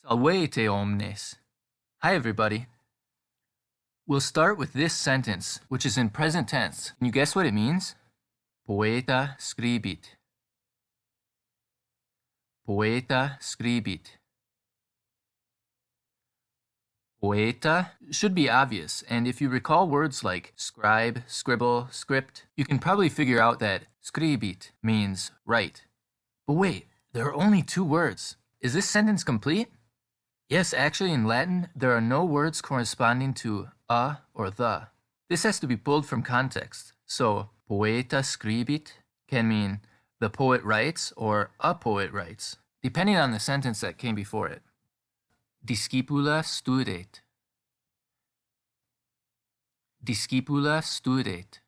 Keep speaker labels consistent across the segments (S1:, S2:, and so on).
S1: Salvete omnes. Hi everybody. We'll start with this sentence, which is in present tense. Can you guess what it means? Poeta scribit. Poeta scribit. Poeta should be obvious, and if you recall words like scribe, scribble, script, you can probably figure out that scribit means write. But wait, there are only two words. Is this sentence complete? Yes, actually in Latin, there are no words corresponding to a or the. This has to be pulled from context. So, poeta scribit can mean the poet writes or a poet writes, depending on the sentence that came before it. Discipula studet. Discipula studet.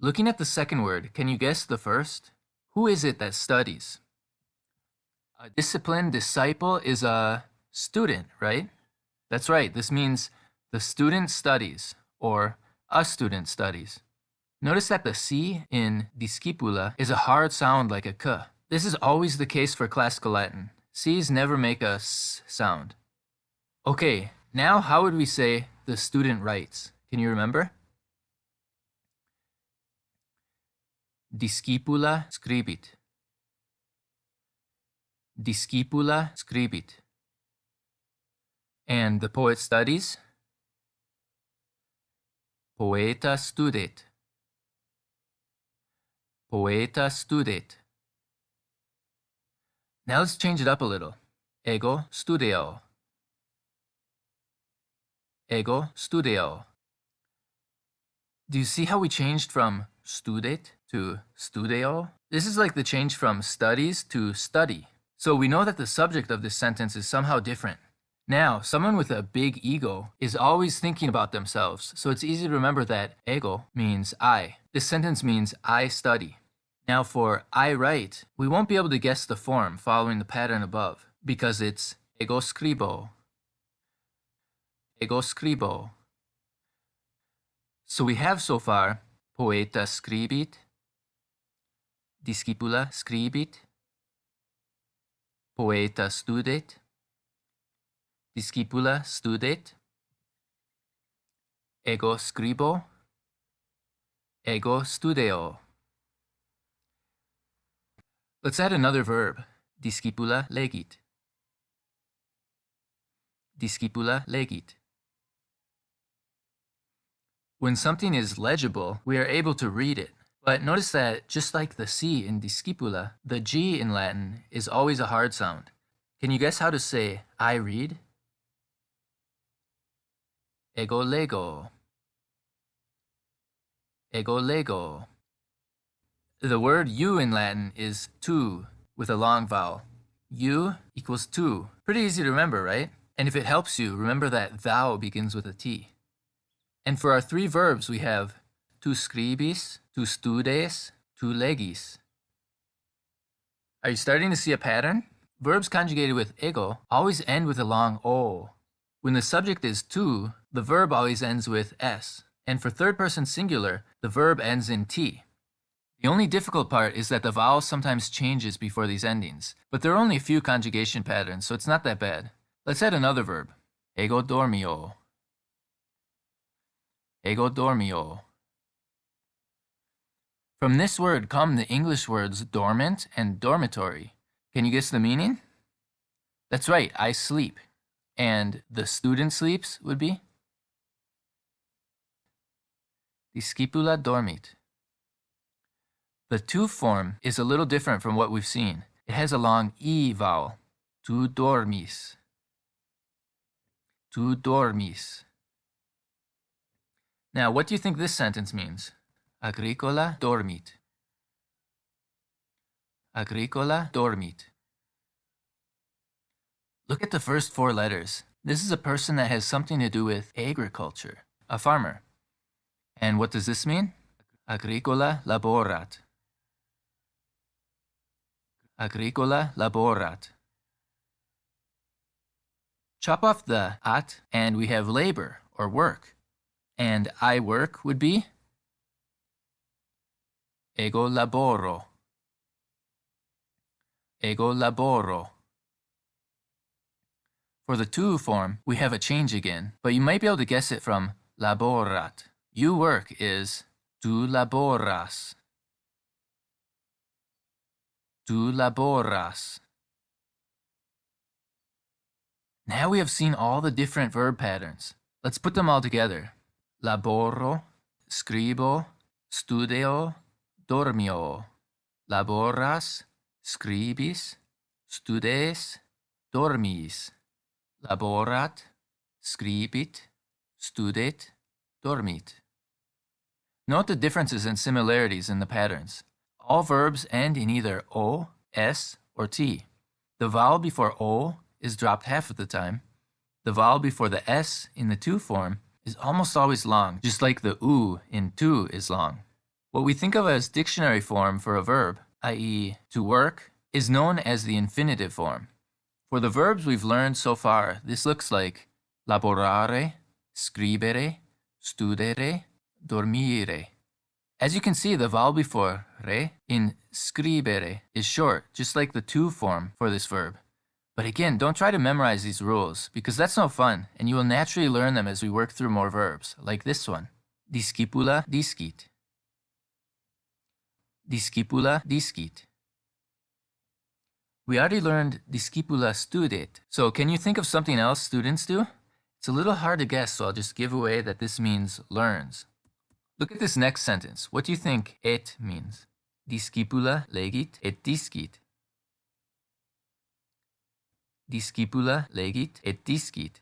S1: Looking at the second word, can you guess the first? Who is it that studies? A disciplined disciple is a student, right? That's right. This means the student studies or a student studies. Notice that the C in discipula is a hard sound like a k. This is always the case for classical Latin. C's never make a s sound. Okay, now how would we say the student writes? Can you remember? Discipula scribit. Discipula scribit. And the poet studies? Poeta studet. Poeta studet. Now let's change it up a little. Ego studeo. Ego studeo. Do you see how we changed from studet to studeo? This is like the change from studies to study. So we know that the subject of this sentence is somehow different. Now, someone with a big ego is always thinking about themselves, so it's easy to remember that ego means I. This sentence means I study. Now for I write, we won't be able to guess the form following the pattern above, because it's ego scribo. Ego scribo. So we have so far poeta scribit, discipula scribit, poeta studet, discipula studet, ego scribo, ego studeo. Let's add another verb, discipula legit. Discipula legit. When something is legible, we are able to read it. But notice that, just like the C in discipula, the G in Latin is always a hard sound. Can you guess how to say, I read? Ego lego. Ego lego. The word you in Latin is tu, with a long vowel. You equals tu. Pretty easy to remember, right? And if it helps you, remember that thou begins with a T. And for our three verbs, we have tu scribis, tu studes, tu legis. Are you starting to see a pattern? Verbs conjugated with ego always end with a long o. When the subject is tu, the verb always ends with s. And for third person singular, the verb ends in t. The only difficult part is that the vowel sometimes changes before these endings, but there are only a few conjugation patterns, so it's not that bad. Let's add another verb. Ego dormio. Ego dormio. From this word come the English words dormant and dormitory. Can you guess the meaning? That's right, I sleep. And the student sleeps would be? Discipula dormit. The tu form is a little different from what we've seen. It has a long E vowel. Tu dormis. Tu dormis. Now, what do you think this sentence means? Agricola dormit. Agricola dormit. Look at the first four letters. This is a person that has something to do with agriculture, a farmer. And what does this mean? Agricola laborat. Agricola laborat. Chop off the at and we have labor or work. And I work would be? Ego laboro. Ego laboro. For the tu form, we have a change again, but you might be able to guess it from laborat. You work is tu laboras. Tu laboras. Now we have seen all the different verb patterns. Let's put them all together. Laboro, scribo, studio, dormio. Laboras, scribis, studes, dormis. Laborat, scribit, studet, dormit. Note the differences and similarities in the patterns. All verbs end in either o, s, or t. The vowel before o is dropped half of the time. The vowel before the s in the tu form is almost always long, just like the u in tu is long. What we think of as dictionary form for a verb, i.e. to work, is known as the infinitive form. For the verbs we've learned so far, this looks like laborare, scribere, studere, dormire. As you can see, the vowel before re in scribere is short, just like the tu form for this verb. But again, don't try to memorize these rules, because that's no fun, and you will naturally learn them as we work through more verbs, like this one. Discipula discit. Discipula discit. We already learned discipula studet, so can you think of something else students do? It's a little hard to guess, so I'll just give away that this means learns. Look at this next sentence. What do you think et means? Discipula legit et discit. Discipula legit et discit.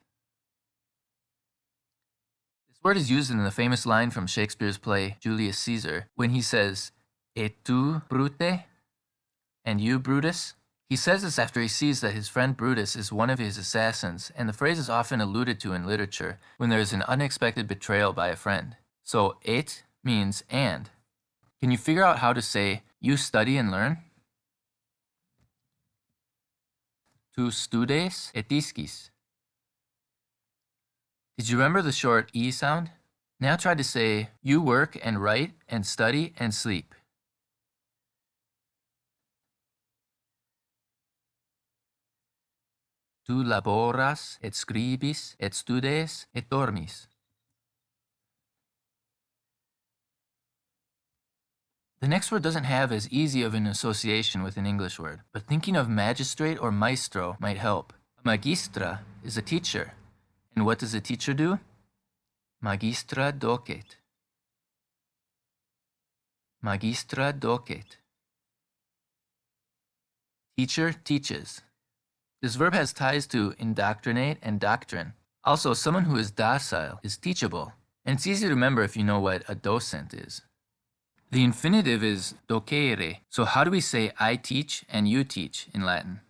S1: This word is used in the famous line from Shakespeare's play Julius Caesar when he says, Et tu, Brute? And you, Brutus? He says this after he sees that his friend Brutus is one of his assassins, and the phrase is often alluded to in literature when there is an unexpected betrayal by a friend. So, et means and. Can you figure out how to say, you study and learn? Tu studes et discis. Did you remember the short e sound? Now try to say, you work and write and study and sleep. Tu laboras et scribis et studes et dormis. The next word doesn't have as easy of an association with an English word, but thinking of magistrate or maestro might help. A magistra is a teacher. And what does a teacher do? Magistra docet. Magistra docet. Teacher teaches. This verb has ties to indoctrinate and doctrine. Also, someone who is docile is teachable. And it's easy to remember if you know what a docent is. The infinitive is docere. So how do we say I teach and you teach in Latin?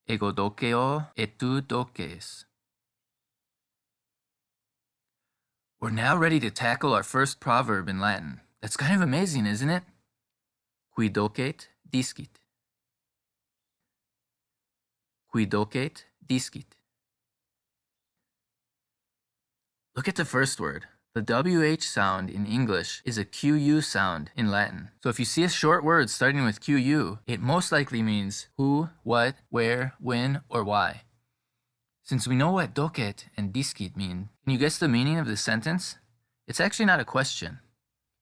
S1: Ego doceo et tu doces. We're now ready to tackle our first proverb in Latin. That's kind of amazing, isn't it? Qui docet, discit. Qui docet, discit. Look at the first word. The WH sound in English is a QU sound in Latin. So if you see a short word starting with QU, it most likely means who, what, where, when, or why. Since we know what docet and discit mean, can you guess the meaning of this sentence? It's actually not a question.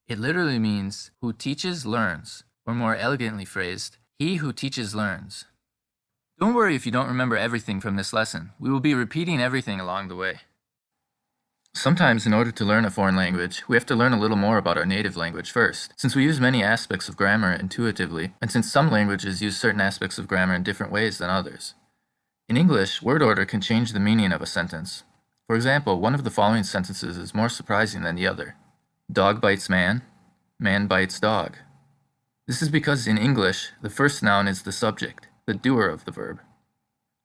S1: It literally means who teaches learns, or more elegantly phrased, he who teaches learns. Don't worry if you don't remember everything from this lesson. We will be repeating everything along the way. Sometimes, in order to learn a foreign language, we have to learn a little more about our native language first, since we use many aspects of grammar intuitively, and since some languages use certain aspects of grammar in different ways than others. In English, word order can change the meaning of a sentence. For example, one of the following sentences is more surprising than the other. Dog bites man, man bites dog. This is because in English, the first noun is the subject, the doer of the verb,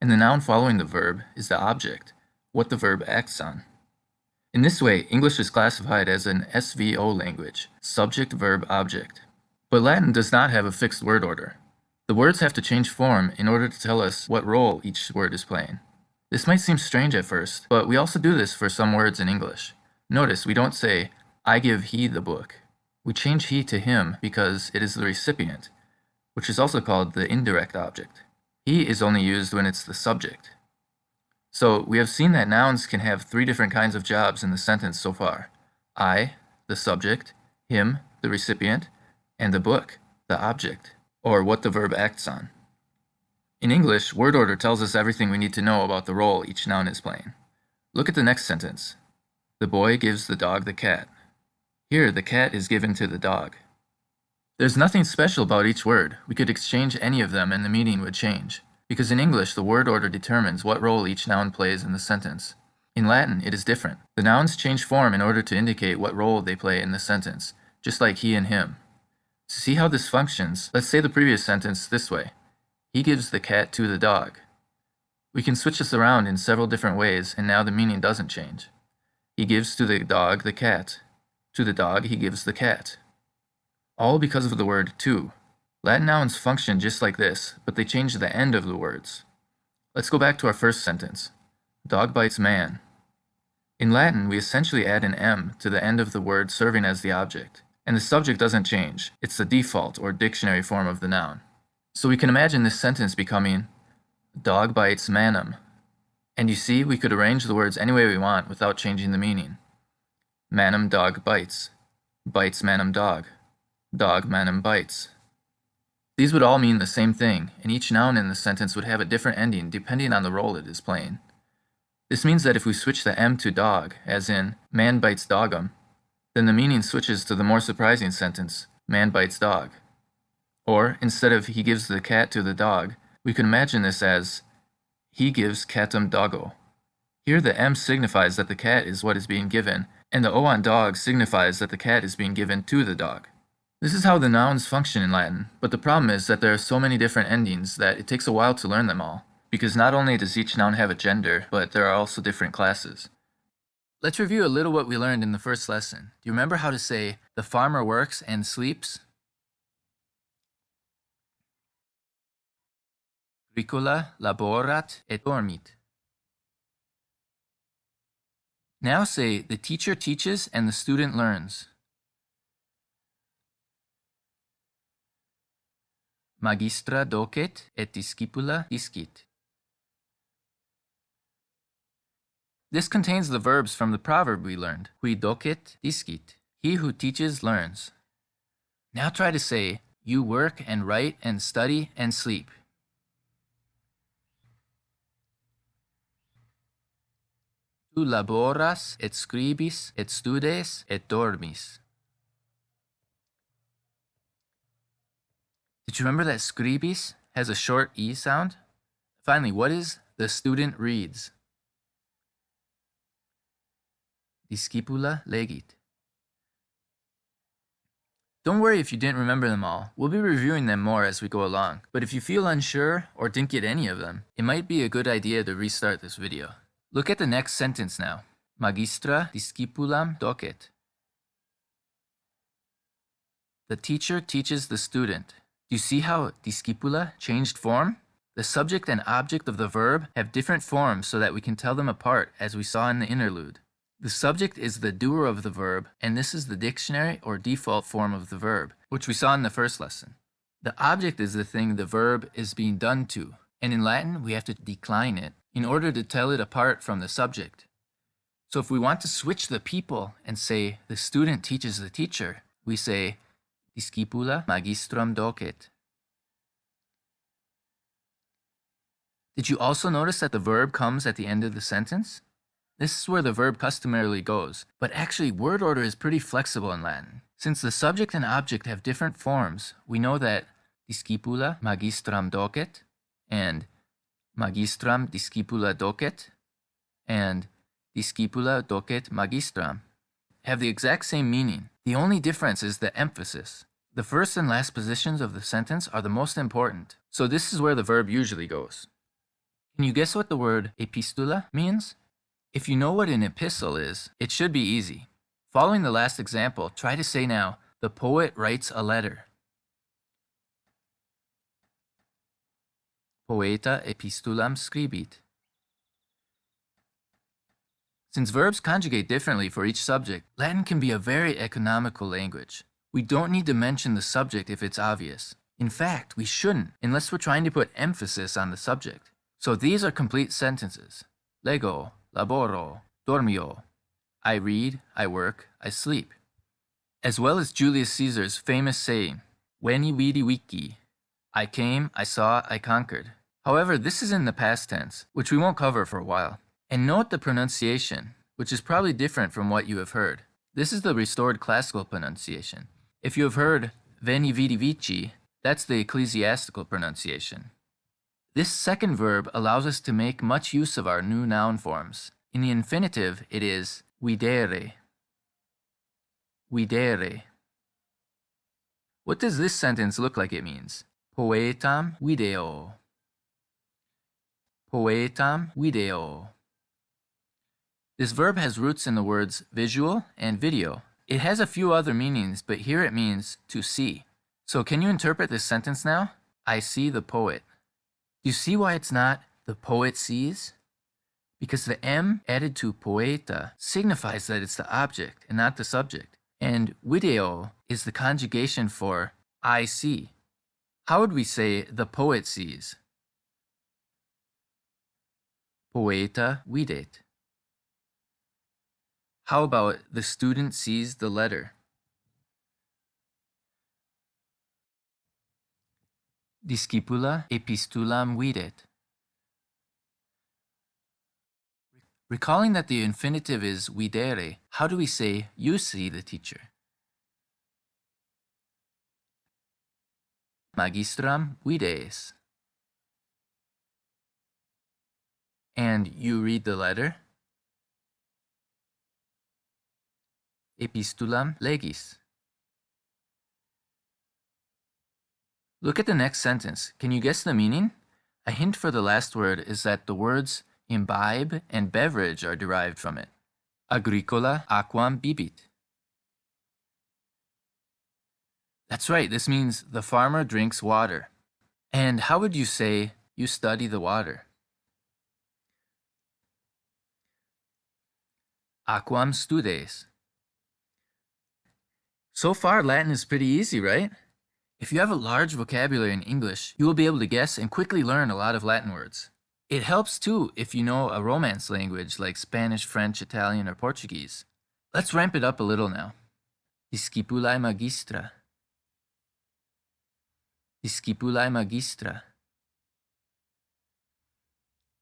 S1: and the noun following the verb is the object, what the verb acts on. In this way, English is classified as an SVO language, subject-verb-object. But Latin does not have a fixed word order. The words have to change form in order to tell us what role each word is playing. This might seem strange at first, but we also do this for some words in English. Notice we don't say, I give he the book. We change he to him because it is the recipient, which is also called the indirect object. He is only used when it's the subject. So we have seen that nouns can have three different kinds of jobs in the sentence so far. I, the subject, him, the recipient, and the book, the object, or what the verb acts on. In English, word order tells us everything we need to know about the role each noun is playing. Look at the next sentence. The boy gives the dog the cat. Here, the cat is given to the dog. There's nothing special about each word. We could exchange any of them and the meaning would change. Because in English, the word order determines what role each noun plays in the sentence. In Latin, it is different. The nouns change form in order to indicate what role they play in the sentence, just like he and him. To see how this functions, let's say the previous sentence this way. He gives the cat to the dog. We can switch this around in several different ways, and now the meaning doesn't change. He gives to the dog the cat. To the dog, he gives the cat. All because of the word to. Latin nouns function just like this, but they change the end of the words. Let's go back to our first sentence. Dog bites man. In Latin, we essentially add an M to the end of the word serving as the object, and the subject doesn't change. It's the default or dictionary form of the noun. So we can imagine this sentence becoming, dog bites manum. And you see, we could arrange the words any way we want without changing the meaning. Manum dog bites. Bites manum dog. Dog manum bites. These would all mean the same thing, and each noun in the sentence would have a different ending depending on the role it is playing. This means that if we switch the M to dog, as in, man bites dogum, then the meaning switches to the more surprising sentence, man bites dog. Or, instead of he gives the cat to the dog, we can imagine this as, he gives catum doggo. Here the M signifies that the cat is what is being given, and the O on dog signifies that the cat is being given to the dog. This is how the nouns function in Latin, but the problem is that there are so many different endings that it takes a while to learn them all, because not only does each noun have a gender, but there are also different classes. Let's review a little what we learned in the first lesson. Do you remember how to say, the farmer works and sleeps? Agricola laborat et dormit. Now say, the teacher teaches and the student learns. Magistra docet et discipula discit. This contains the verbs from the proverb we learned, qui docet discit. He who teaches learns. Now try to say, you work and write and study and sleep. Tu laboras et scribis et studes et dormis. Did you remember that scribis has a short E sound? Finally, what is the student reads? Discipula legit. Don't worry if you didn't remember them all. We'll be reviewing them more as we go along. But if you feel unsure or didn't get any of them, it might be a good idea to restart this video. Look at the next sentence now. Magistra discipulam docet. The teacher teaches the student. Do you see how discipula changed form? The subject and object of the verb have different forms so that we can tell them apart, as we saw in the interlude. The subject is the doer of the verb, and this is the dictionary or default form of the verb, which we saw in the first lesson. The object is the thing the verb is being done to, and in Latin we have to decline it in order to tell it apart from the subject. So if we want to switch the people and say the student teaches the teacher, we say discipula magistram docet. Did you also notice that the verb comes at the end of the sentence? This is where the verb customarily goes, but actually word order is pretty flexible in Latin. Since the subject and object have different forms, we know that discipula magistram docet, and magistram discipula docet, and discipula docet magistram have the exact same meaning. The only difference is the emphasis. The first and last positions of the sentence are the most important, so this is where the verb usually goes. Can you guess what the word epistula means? If you know what an epistle is, it should be easy. Following the last example, try to say now, the poet writes a letter. Poeta epistulam scribit. Since verbs conjugate differently for each subject, Latin can be a very economical language. We don't need to mention the subject if it's obvious. In fact, we shouldn't, unless we're trying to put emphasis on the subject. So these are complete sentences. Lego, laboro, dormio. I read, I work, I sleep. As well as Julius Caesar's famous saying, Veni vidi vici. I came, I saw, I conquered. However, this is in the past tense, which we won't cover for a while. And note the pronunciation, which is probably different from what you have heard. This is the restored classical pronunciation. If you have heard veni vidi vici, that's the ecclesiastical pronunciation. This second verb allows us to make much use of our new noun forms. In the infinitive, it is videre. Videre. What does this sentence look like it means? Poetam video. Poetam video. This verb has roots in the words visual and video. It has a few other meanings, but here it means to see. So can you interpret this sentence now? I see the poet. Do you see why it's not the poet sees? Because the M added to poeta signifies that it's the object and not the subject. And video is the conjugation for I see. How would we say the poet sees? Poeta videt. How about the student sees the letter? Discipula epistulam videt. Recalling that the infinitive is videre, how do we say you see the teacher? Magistram vides. And you read the letter? Epistulam legis. Look at the next sentence. Can you guess the meaning? A hint for the last word is that the words imbibe and beverage are derived from it. Agricola aquam bibit. That's right, this means the farmer drinks water. And how would you say you study the water? Aquam studes. So far, Latin is pretty easy, right? If you have a large vocabulary in English, you will be able to guess and quickly learn a lot of Latin words. It helps too if you know a Romance language like Spanish, French, Italian, or Portuguese. Let's ramp it up a little now. Discipulae magistra. Discipulae magistra.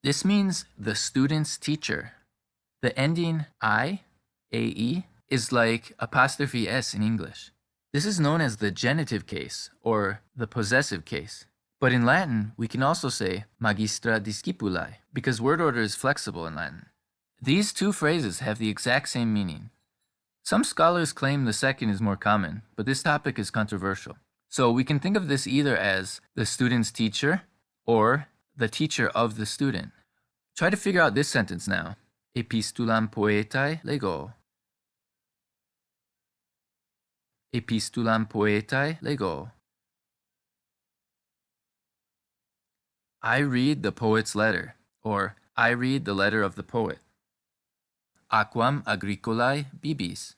S1: This means the student's teacher. The ending I, AE, is like apostrophe S in English. This is known as the genitive case, or the possessive case. But in Latin, we can also say magistra discipulae, because word order is flexible in Latin. These two phrases have the exact same meaning. Some scholars claim the second is more common, but this topic is controversial. So we can think of this either as the student's teacher, or the teacher of the student. Try to figure out this sentence now. Epistulam poetae lego. Epistulam poetae lego. I read the poet's letter, or I read the letter of the poet. Aquam agricolae bibis.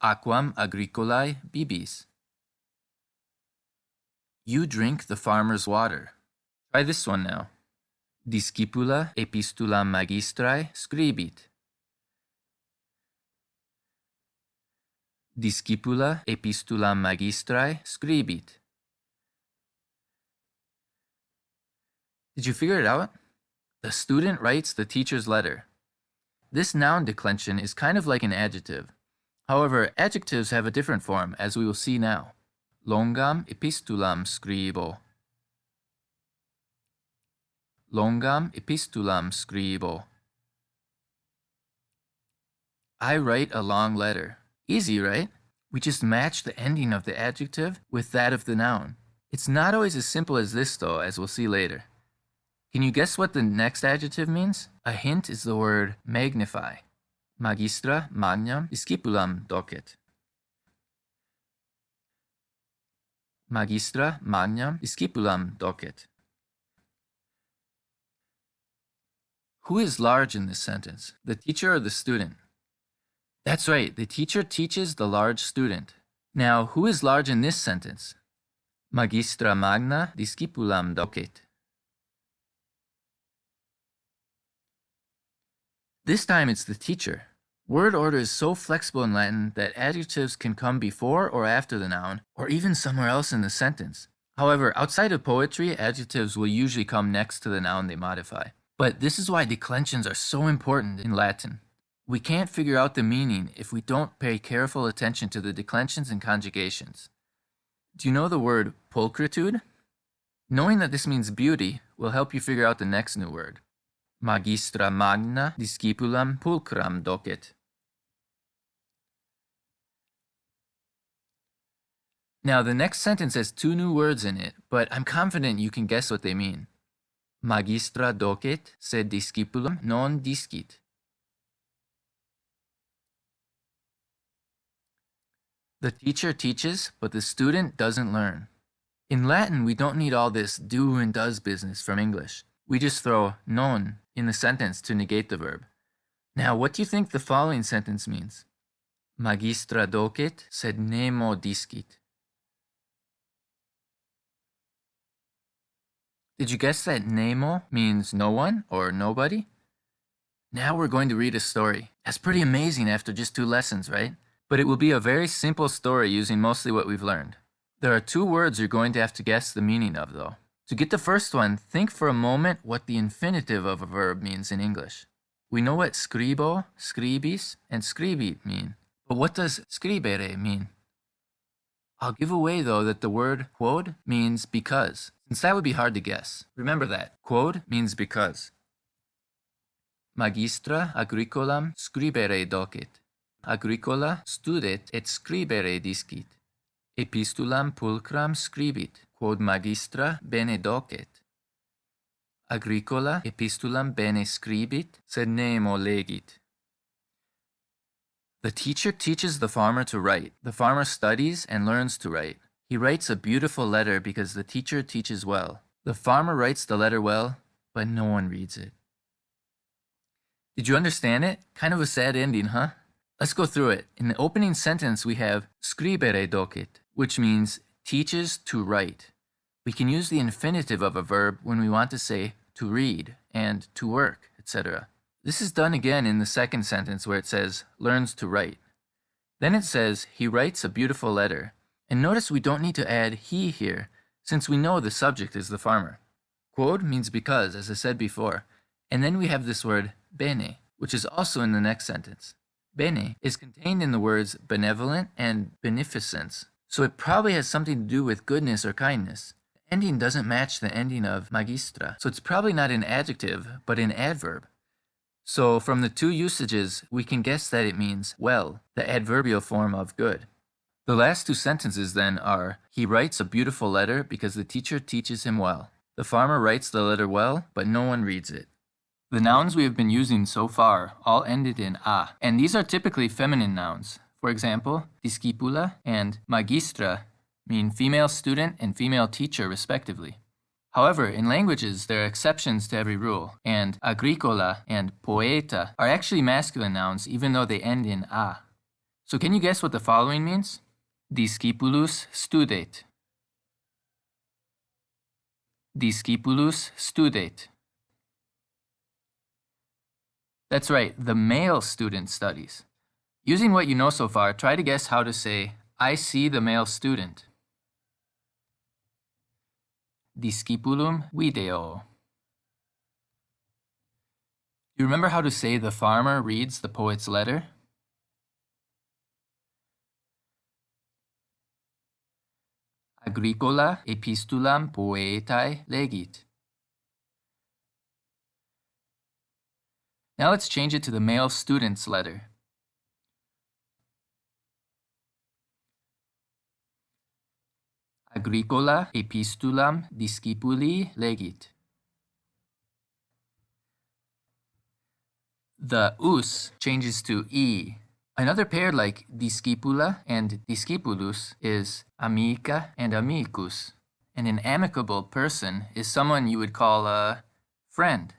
S1: Aquam agricolae bibis. You drink the farmer's water. Try this one now. Discipula epistulam magistrae scribit. Discipula epistulam magistrae scribit. Did you figure it out? The student writes the teacher's letter. This noun declension is kind of like an adjective. However, adjectives have a different form, as we will see now. Longam epistulam scribo. Longam epistulam scribo. I write a long letter. Easy, right? We just match the ending of the adjective with that of the noun. It's not always as simple as this though, as we'll see later. Can you guess what the next adjective means? A hint is the word magnify. Magistra magnam discipulam docet. Magistra magnam discipulam docet. Who is large in this sentence, the teacher or the student? That's right, the teacher teaches the large student. Now, who is large in this sentence? Magistra magna discipulam docet. This time it's the teacher. Word order is so flexible in Latin that adjectives can come before or after the noun, or even somewhere else in the sentence. However, outside of poetry, adjectives will usually come next to the noun they modify. But this is why declensions are so important in Latin. We can't figure out the meaning if we don't pay careful attention to the declensions and conjugations. Do you know the word pulchritude? Knowing that this means beauty will help you figure out the next new word. Magistra magna discipulam pulchram docet. Now, the next sentence has two new words in it, but I'm confident you can guess what they mean. Magistra docet, sed discipulam non discit. The teacher teaches, but the student doesn't learn. In Latin, we don't need all this do and does business from English. We just throw non in the sentence to negate the verb. Now, what do you think the following sentence means? Magistra docet, sed nemo discit. Did you guess that nemo means no one or nobody? Now we're going to read a story. That's pretty amazing after just 2 lessons, right? But it will be a very simple story using mostly what we've learned. There are 2 words you're going to have to guess the meaning of, though. To get the first one, think for a moment what the infinitive of a verb means in English. We know what scribo, scribis, and scribit mean. But what does scribere mean? I'll give away, though, that the word quod means because, since that would be hard to guess. Remember that. Quod means because. Magistra agricolam scribere docet. Agricola studet et scribere discit. Epistulam pulchram scribit, quod magistra bene docet. Agricola epistulam bene scribit, sed nemo legit. The teacher teaches the farmer to write. The farmer studies and learns to write. He writes a beautiful letter because the teacher teaches well. The farmer writes the letter well, but no one reads it. Did you understand it? Kind of a sad ending, huh? Let's go through it. In the opening sentence, we have scribere docet, which means teaches to write. We can use the infinitive of a verb when we want to say to read and to work, etc. This is done again in the second sentence where it says learns to write. Then it says he writes a beautiful letter. And notice we don't need to add he here, since we know the subject is the farmer. Quod means because, as I said before. And then we have this word bene, which is also in the next sentence. Bene is contained in the words benevolent and beneficence, so it probably has something to do with goodness or kindness. The ending doesn't match the ending of magistra, so it's probably not an adjective, but an adverb. So from the 2 usages, we can guess that it means well, the adverbial form of good. The last 2 sentences then are, he writes a beautiful letter because the teacher teaches him well. The farmer writes the letter well, but no one reads it. The nouns we have been using so far all ended in a, and these are typically feminine nouns. For example, discipula and magistra mean female student and female teacher respectively. However, in languages there are exceptions to every rule, and agricola and poeta are actually masculine nouns even though they end in a. So can you guess what the following means? Discipulus studet. Discipulus studet. That's right, the male student studies. Using what you know so far, try to guess how to say, I see the male student. Discipulum video. You remember how to say the farmer reads the poet's letter? Agricola epistulam poetae legit. Now let's change it to the male student's letter. Agricola epistulam discipuli legit. The us changes to e. Another pair like discipula and discipulus is amica and amicus. And an amicable person is someone you would call a friend.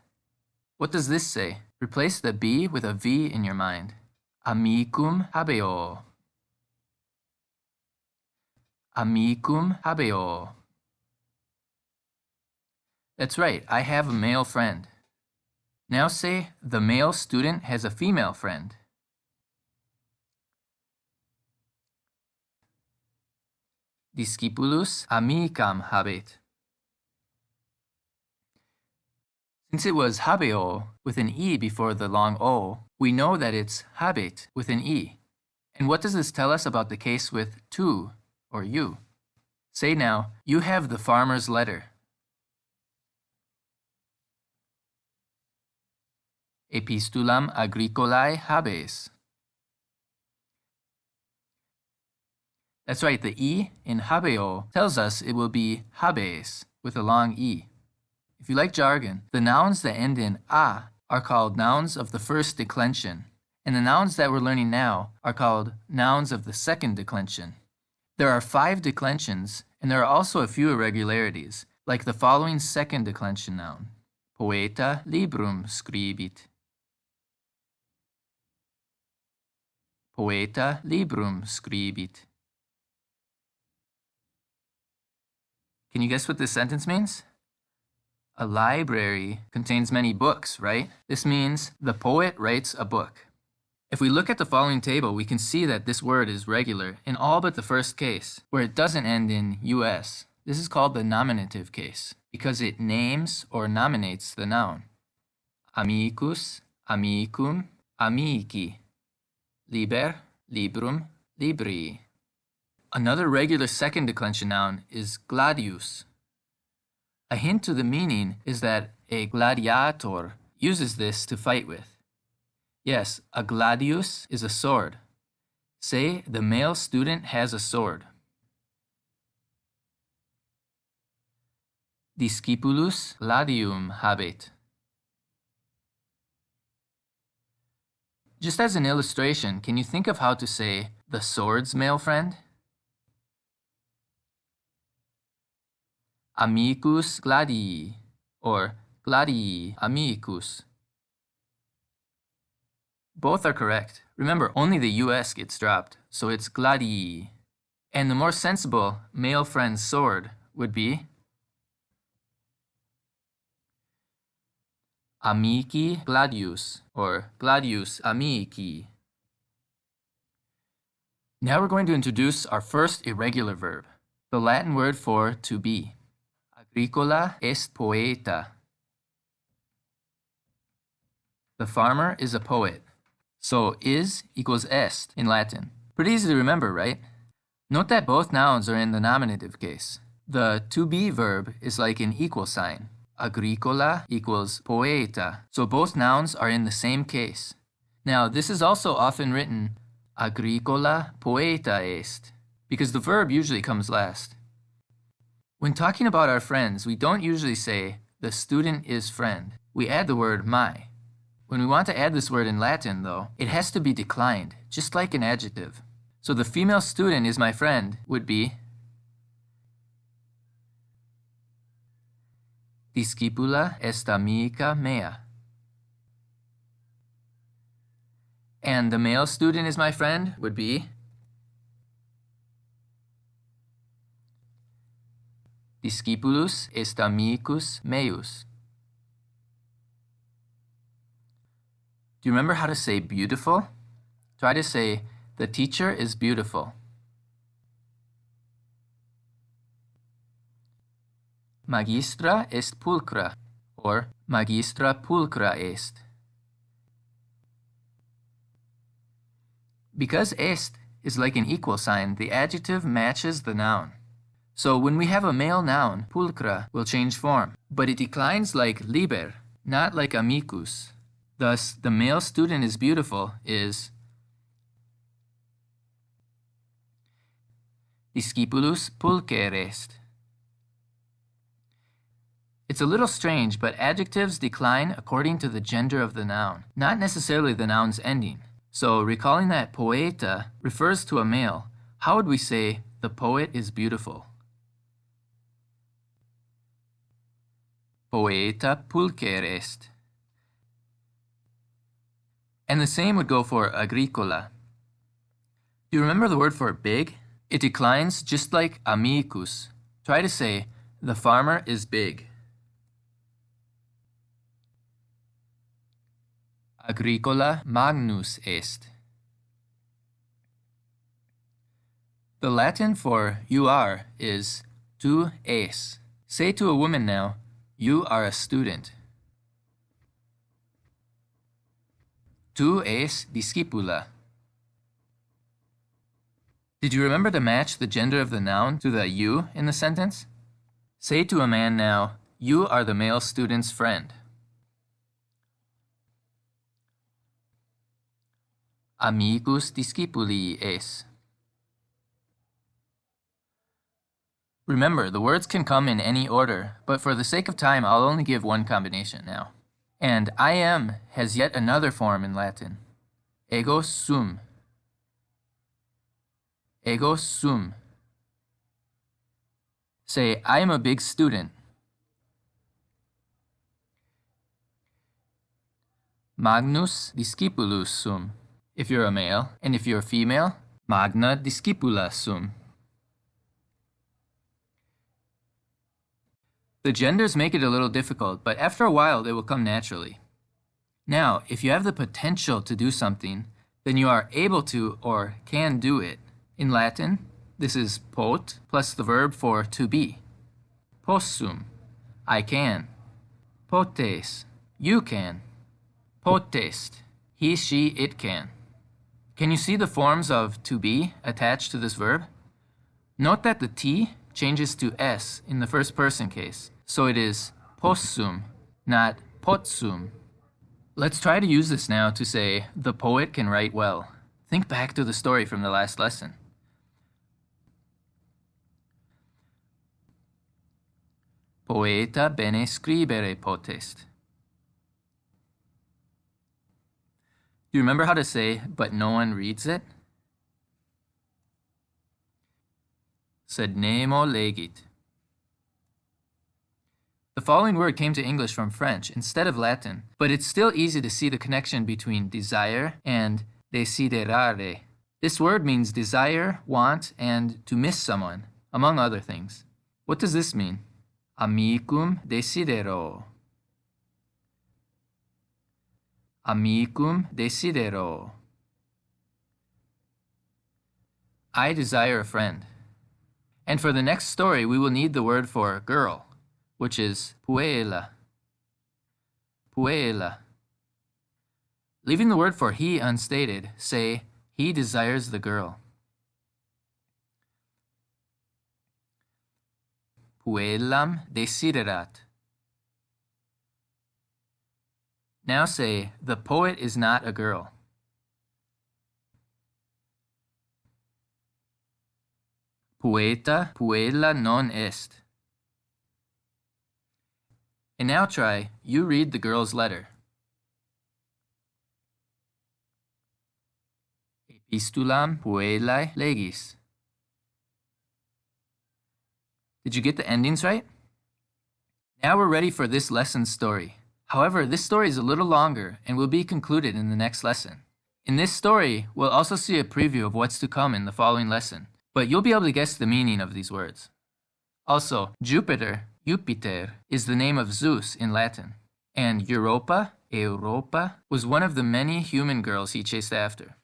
S1: What does this say? Replace the B with a V in your mind. Amicum habeo. Amicum habeo. That's right, I have a male friend. Now say, the male student has a female friend. Discipulus amicam habet. Since it was habeo with an E before the long O, we know that it's habet with an E. And what does this tell us about the case with tu, or you? Say now, you have the farmer's letter. Epistulam agricolae habes. That's right, the E in habeo tells us it will be habes with a long E. If you like jargon, the nouns that end in a are called nouns of the first declension, and the nouns that we're learning now are called nouns of the second declension. There are 5 declensions, and there are also a few irregularities, like the following second declension noun. Poeta librum scribit. Poeta librum scribit. Can you guess what this sentence means? A library contains many books, right? This means the poet writes a book. If we look at the following table, we can see that this word is regular in all but the first case, where it doesn't end in us. This is called the nominative case, because it names or nominates the noun. Amicus, amicum, amici. Liber, librum, libri. Another regular second declension noun is gladius. A hint to the meaning is that a gladiator uses this to fight with. Yes, a gladius is a sword. Say, the male student has a sword. Discipulus gladium habet. Just as an illustration, can you think of how to say the sword's male friend? Amicus gladii, or gladii amicus. Both are correct. Remember, only the US gets dropped, so it's gladii. And the more sensible male friend's sword would be amici gladius, or gladius amici. Now we're going to introduce our first irregular verb, the Latin word for to be. Agricola est poeta. The farmer is a poet. So is equals est in Latin. Pretty easy to remember, right? Note that both nouns are in the nominative case. The to be verb is like an equal sign. Agricola equals poeta. So both nouns are in the same case. Now, this is also often written agricola poeta est, because the verb usually comes last. When talking about our friends, we don't usually say the student is friend. We add the word my. When we want to add this word in Latin, though, it has to be declined, just like an adjective. So the female student is my friend would be discipula est amica mea. And the male student is my friend would be discipulus est amicus meus. Do you remember how to say beautiful? Try to say, the teacher is beautiful. Magistra est pulcra, or magistra pulcra est. Because est is like an equal sign, the adjective matches the noun. So when we have a male noun, pulcra will change form, but it declines like liber, not like amicus. Thus, the male student is beautiful is discipulus pulcher est. It's a little strange, but adjectives decline according to the gender of the noun, not necessarily the noun's ending. So, recalling that poeta refers to a male, how would we say the poet is beautiful? Poeta pulcher est. And the same would go for agricola. Do you remember the word for big? It declines just like amicus. Try to say, the farmer is big. Agricola magnus est. The Latin for you are is tu es. Say to a woman now, you are a student. Tu es discipula. Did you remember to match the gender of the noun to the you in the sentence? Say to a man now, you are the male student's friend. Amicus discipuli es. Remember, the words can come in any order, but for the sake of time, I'll only give one combination now. And I am has yet another form in Latin. Ego sum. Ego sum. Say, I am a big student. Magnus discipulus sum. If you're a male, and if you're a female, magna discipula sum. The genders make it a little difficult, but after a while they will come naturally. Now, if you have the potential to do something, then you are able to or can do it. In Latin, this is pot plus the verb for to be. Possum, I can. Potes, you can. Potest, he, she, it can. Can you see the forms of to be attached to this verb? Note that the T changes to S in the first person case, so it is possum, not potsum. Let's try to use this now to say, the poet can write well. Think back to the story from the last lesson. Poeta bene scribere potest. Do you remember how to say, but no one reads it? Sed nemo legit. The following word came to English from French instead of Latin, but it's still easy to see the connection between desire and desiderare. This word means desire, want, and to miss someone, among other things. What does this mean? Amicum desidero. Amicum desidero. I desire a friend. And for the next story, we will need the word for girl, which is puella. Puella. Leaving the word for he unstated, say, he desires the girl. Puellam desiderat. Now say, the poet is not a girl. Poeta puella non est. And now try, you read the girl's letter. Epistulam puellae legis. Did you get the endings right? Now we're ready for this lesson's story. However, this story is a little longer and will be concluded in the next lesson. In this story, we'll also see a preview of what's to come in the following lesson, but you'll be able to guess the meaning of these words. Also, Jupiter, is the name of Zeus in Latin, and Europa, was one of the many human girls he chased after.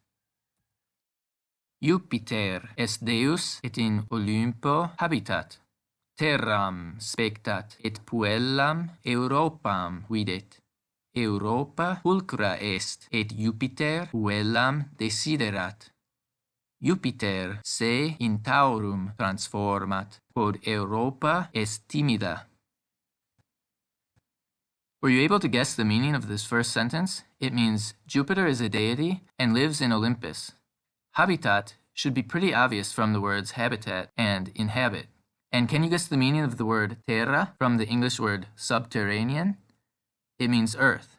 S1: Jupiter est Deus et in Olympo habitat. Terram spectat et puellam Europam videt. Europa pulchra est et Jupiter puellam desiderat. Jupiter se in taurum transformat, quod Europa est timida. Were you able to guess the meaning of this first sentence? It means Jupiter is a deity and lives in Olympus. Habitat should be pretty obvious from the words habitat and inhabit. And can you guess the meaning of the word terra from the English word subterranean? It means earth.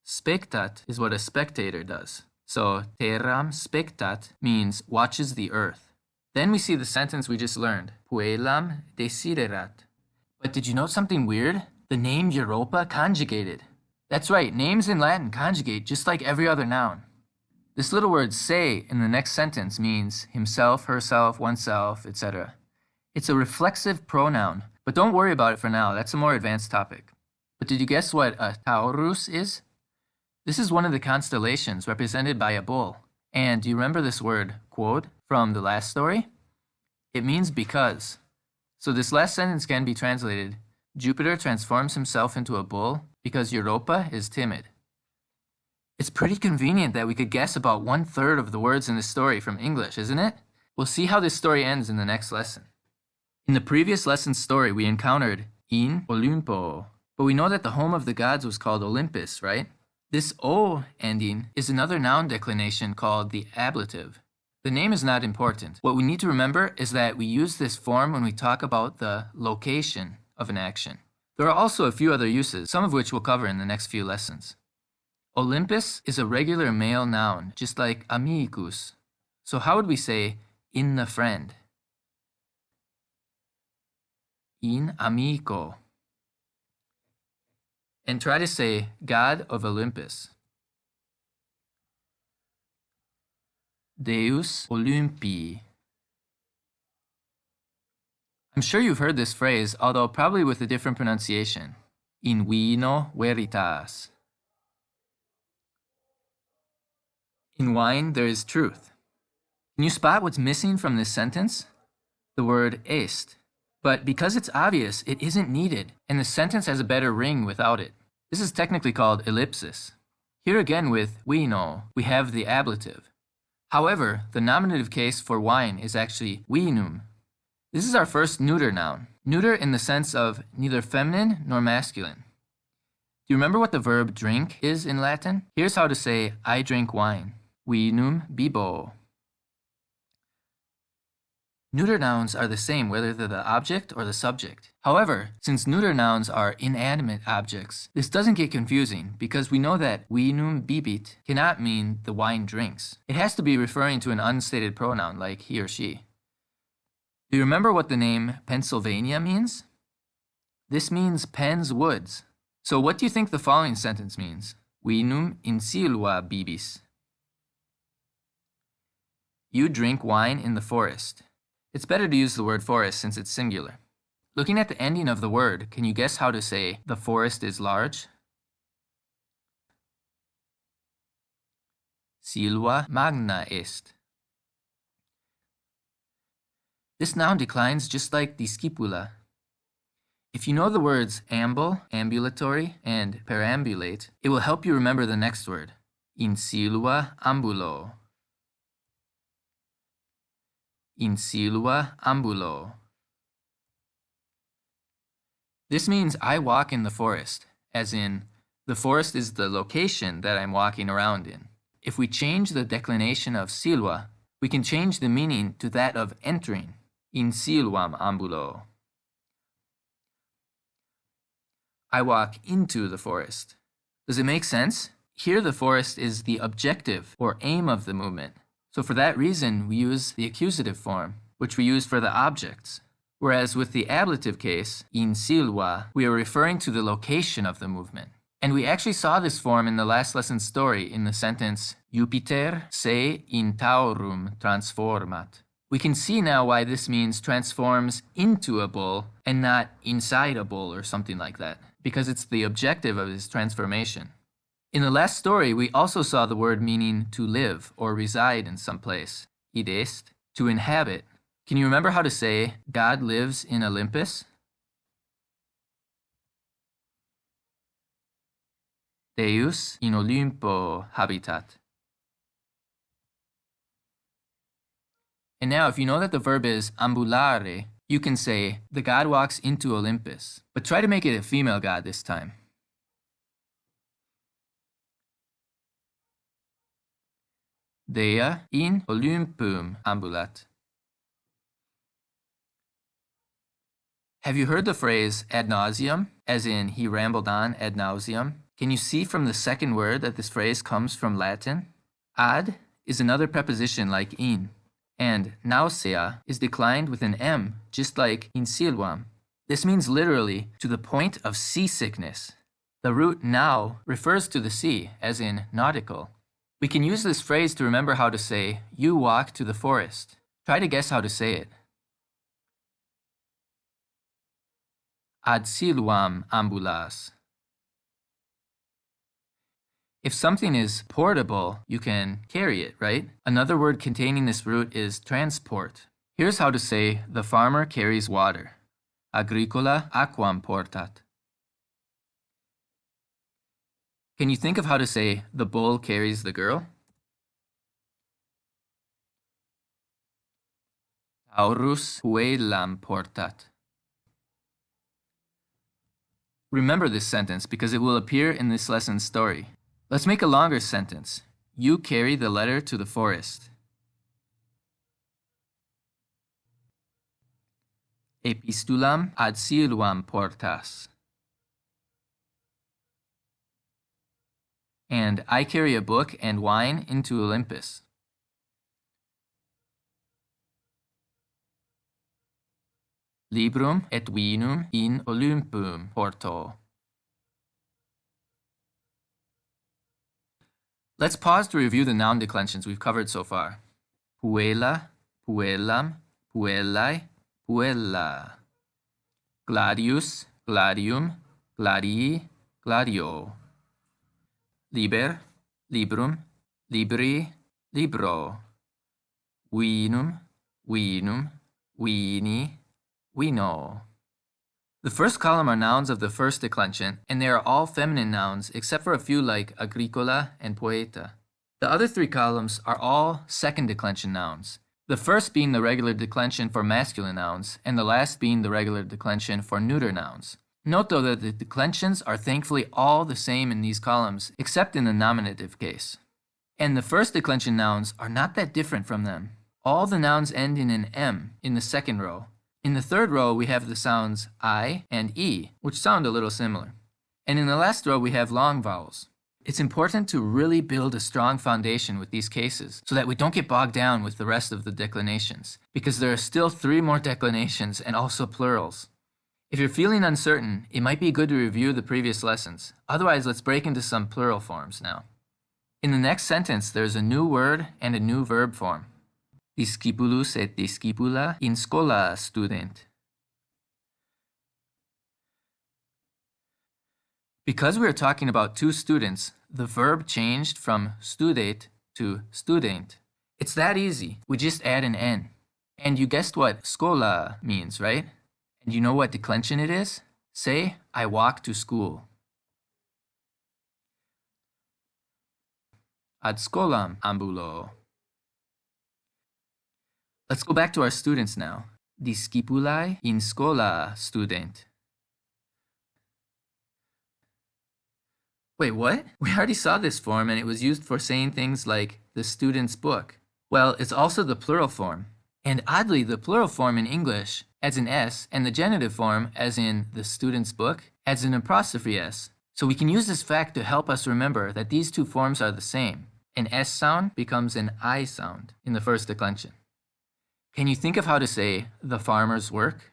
S1: Spectat is what a spectator does. So terram spectat means watches the earth. Then we see the sentence we just learned, puellam desiderat. But did you note something weird? The name Europa conjugated. That's right, names in Latin conjugate just like every other noun. This little word se in the next sentence means himself, herself, oneself, etc. It's a reflexive pronoun, but don't worry about it for now, that's a more advanced topic. But did you guess what a Taurus is? This is one of the constellations represented by a bull. And do you remember this word, quod, from the last story? It means because. So this last sentence can be translated, Jupiter transforms himself into a bull because Europa is timid. It's pretty convenient that we could guess about 1/3 of the words in this story from English, isn't it? We'll see how this story ends in the next lesson. In the previous lesson's story, we encountered in Olympo, but we know that the home of the gods was called Olympus, right? This O ending is another noun declination called the ablative. The name is not important. What we need to remember is that we use this form when we talk about the location of an action. There are also a few other uses, some of which we'll cover in the next few lessons. Olympus is a regular male noun, just like amicus. So how would we say in the friend? In amico. And try to say God of Olympus. Deus Olympi. I'm sure you've heard this phrase, although probably with a different pronunciation. In vino veritas. In wine there is truth. Can you spot what's missing from this sentence? The word est. But because it's obvious, it isn't needed, and the sentence has a better ring without it. This is technically called ellipsis. Here again with vino, we have the ablative. However, the nominative case for wine is actually vinum. This is our first neuter noun. Neuter in the sense of neither feminine nor masculine. Do you remember what the verb drink is in Latin? Here's how to say I drink wine. Vinum bibo. Neuter nouns are the same whether they're the object or the subject. However, since neuter nouns are inanimate objects, this doesn't get confusing because we know that vinum bibit cannot mean the wine drinks. It has to be referring to an unstated pronoun like he or she. Do you remember what the name Pennsylvania means? This means Penn's woods. So what do you think the following sentence means? Vinum insilva bibis. You drink wine in the forest. It's better to use the word forest since it's singular. Looking at the ending of the word, can you guess how to say the forest is large? Silva magna est. This noun declines just like the scipula. If you know the words amble, ambulatory, and perambulate, it will help you remember the next word, in silva ambulo. In silva ambulo. This means I walk in the forest, as in, the forest is the location that I'm walking around in. If we change the declination of silva, we can change the meaning to that of entering, in silvam ambulo. I walk into the forest. Does it make sense? Here the forest is the objective or aim of the movement. So for that reason, we use the accusative form, which we use for the objects. Whereas with the ablative case, in silva, we are referring to the location of the movement. And we actually saw this form in the last lesson's story in the sentence, Jupiter se in taurum transformat. We can see now why this means transforms into a bull and not inside a bull or something like that, because it's the objective of his transformation. In the last story, we also saw the word meaning to live or reside in some place. Id est, to inhabit. Can you remember how to say, God lives in Olympus? Deus in Olympo habitat. And now, if you know that the verb is ambulare, you can say, the god walks into Olympus. But try to make it a female god this time. Dea in Olympum ambulat. Have you heard the phrase ad nauseam, as in he rambled on ad nauseam? Can you see from the second word that this phrase comes from Latin? Ad is another preposition like in, and nausea is declined with an M, just like in silvam. This means literally to the point of seasickness. The root nau refers to the sea, as in nautical. We can use this phrase to remember how to say, you walk to the forest. Try to guess how to say it. Ad siluam ambulas. If something is portable, you can carry it, right? Another word containing this root is transport. Here's how to say, the farmer carries water. Agricola aquam portat. Can you think of how to say, the bull carries the girl? Taurus puellam portat. Remember this sentence because it will appear in this lesson's story. Let's make a longer sentence. You carry the letter to the forest. Epistulam ad siluam portas. And I carry a book and wine into Olympus. Librum et vinum in Olympum porto. Let's pause to review the noun declensions we've covered so far. Puella, puellam, puellae, puella. Gladius, gladium, gladii, gladio. Liber, librum, libri, libro. Vinum, vinum, vini, vino. The first column are nouns of the first declension, and they are all feminine nouns except for a few like agricola and poeta. The other three columns are all second declension nouns, the first being the regular declension for masculine nouns, and the last being the regular declension for neuter nouns. Note though that the declensions are thankfully all the same in these columns, except in the nominative case. And the first declension nouns are not that different from them. All the nouns end in an M in the second row. In the third row, we have the sounds I and E, which sound a little similar. And in the last row, we have long vowels. It's important to really build a strong foundation with these cases so that we don't get bogged down with the rest of the declinations, because there are still 3 more declinations and also plurals. If you're feeling uncertain, it might be good to review the previous lessons. Otherwise, let's break into some plural forms now. In the next sentence, there's a new word and a new verb form. Discipulus et discipula in schola student. Because we are talking about 2 students, the verb changed from studate to student. It's that easy. We just add an N. And you guessed what schola means, right? And you know what declension it is? Say, I walk to school. Ad scholam ambulo. Let's go back to our students now. Discipulae in schola student. Wait, what? We already saw this form and it was used for saying things like the student's book. Well, it's also the plural form. And oddly, the plural form in English adds an S, and the genitive form, as in the student's book, adds an apostrophe S. So we can use this fact to help us remember that these 2 forms are the same. An S sound becomes an I sound in the first declension. Can you think of how to say the farmer's work?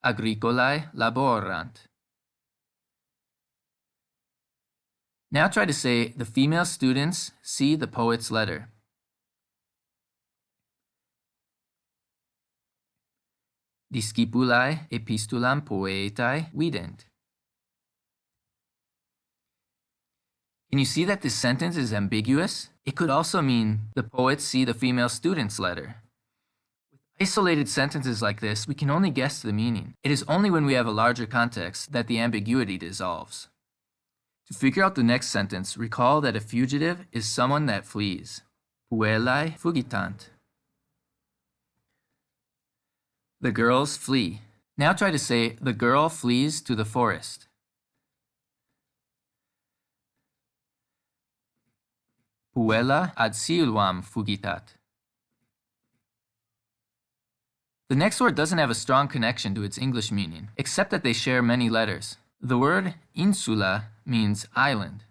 S1: Agricolae laborant. Now try to say the female students see the poet's letter. Discipulae epistulam poetae vident. Can you see that this sentence is ambiguous? It could also mean the poets see the female student's letter. With isolated sentences like this, we can only guess the meaning. It is only when we have a larger context that the ambiguity dissolves. To figure out the next sentence, recall that a fugitive is someone that flees. Puellae fugitant. The girls flee. Now try to say the girl flees to the forest. Puella ad siluam fugitat. The next word doesn't have a strong connection to its English meaning, except that they share many letters. The word insula means island.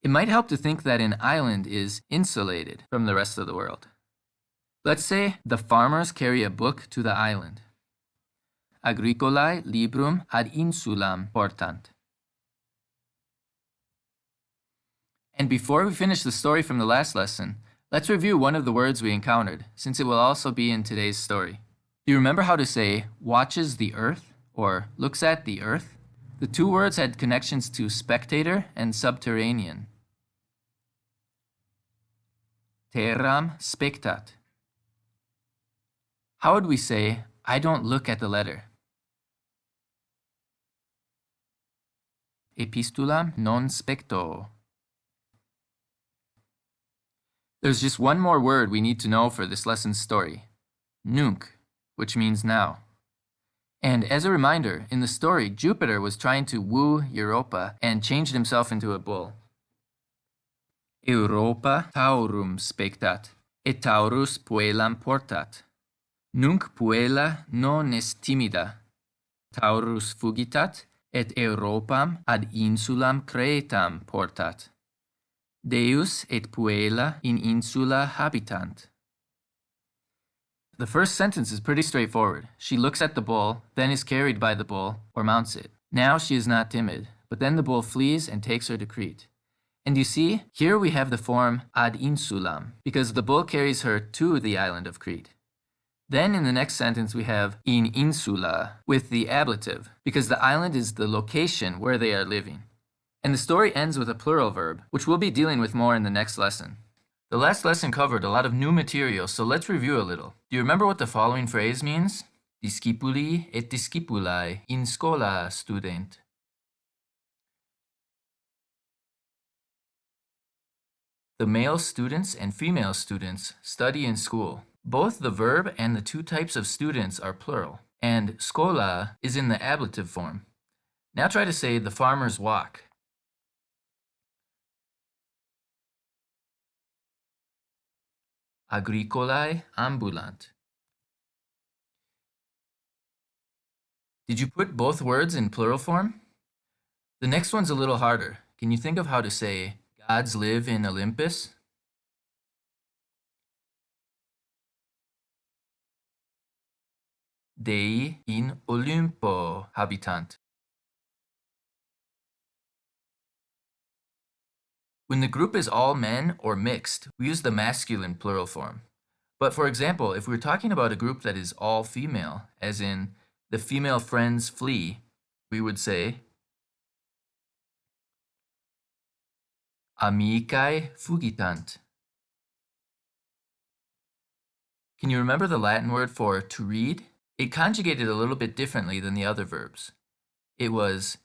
S1: It might help to think that an island is insulated from the rest of the world. Let's say the farmers carry a book to the island. agricolae librum ad insulam portant. And before we finish the story from the last lesson, let's review one of the words we encountered, since it will also be in today's story. Do you remember how to say watches the earth or looks at the earth? The two words had connections to spectator and subterranean. Terram spectat. How would we say, I don't look at the letter? Epistulam non specto. There's just one more word we need to know for this lesson's story. Nunc, which means now. And as a reminder, in the story, Jupiter was trying to woo Europa and changed himself into a bull. Europa taurum spectat, et taurus puellam portat. Nunc puella non est timida. Taurus fugitat, et Europam ad insulam Cretam portat. Deus et puella in insula habitant. The first sentence is pretty straightforward. She looks at the bull, then is carried by the bull, or mounts it. Now she is not timid, but then the bull flees and takes her to Crete. And you see, here we have the form ad insulam, because the bull carries her to the island of Crete. Then in the next sentence we have in insula with the ablative, because the island is the location where they are living. And the story ends with a plural verb, which we'll be dealing with more in the next lesson. The last lesson covered a lot of new material, so let's review a little. Do you remember what the following phrase means? Discipuli et discipulae in schola student. The male students and female students study in school. Both the verb and the two types of students are plural, and schola is in the ablative form. Now try to say the farmers walk. Agricolae ambulant. Did you put both words in plural form? The next one's a little harder. Can you think of how to say gods live in Olympus? Dei in Olympo habitant. When the group is all men or mixed, we use the masculine plural form. But for example, if we're talking about a group that is all female, as in the female friends flee, we would say amicae fugitant. Can you remember the Latin word for to read? It conjugated a little bit differently than the other verbs. It was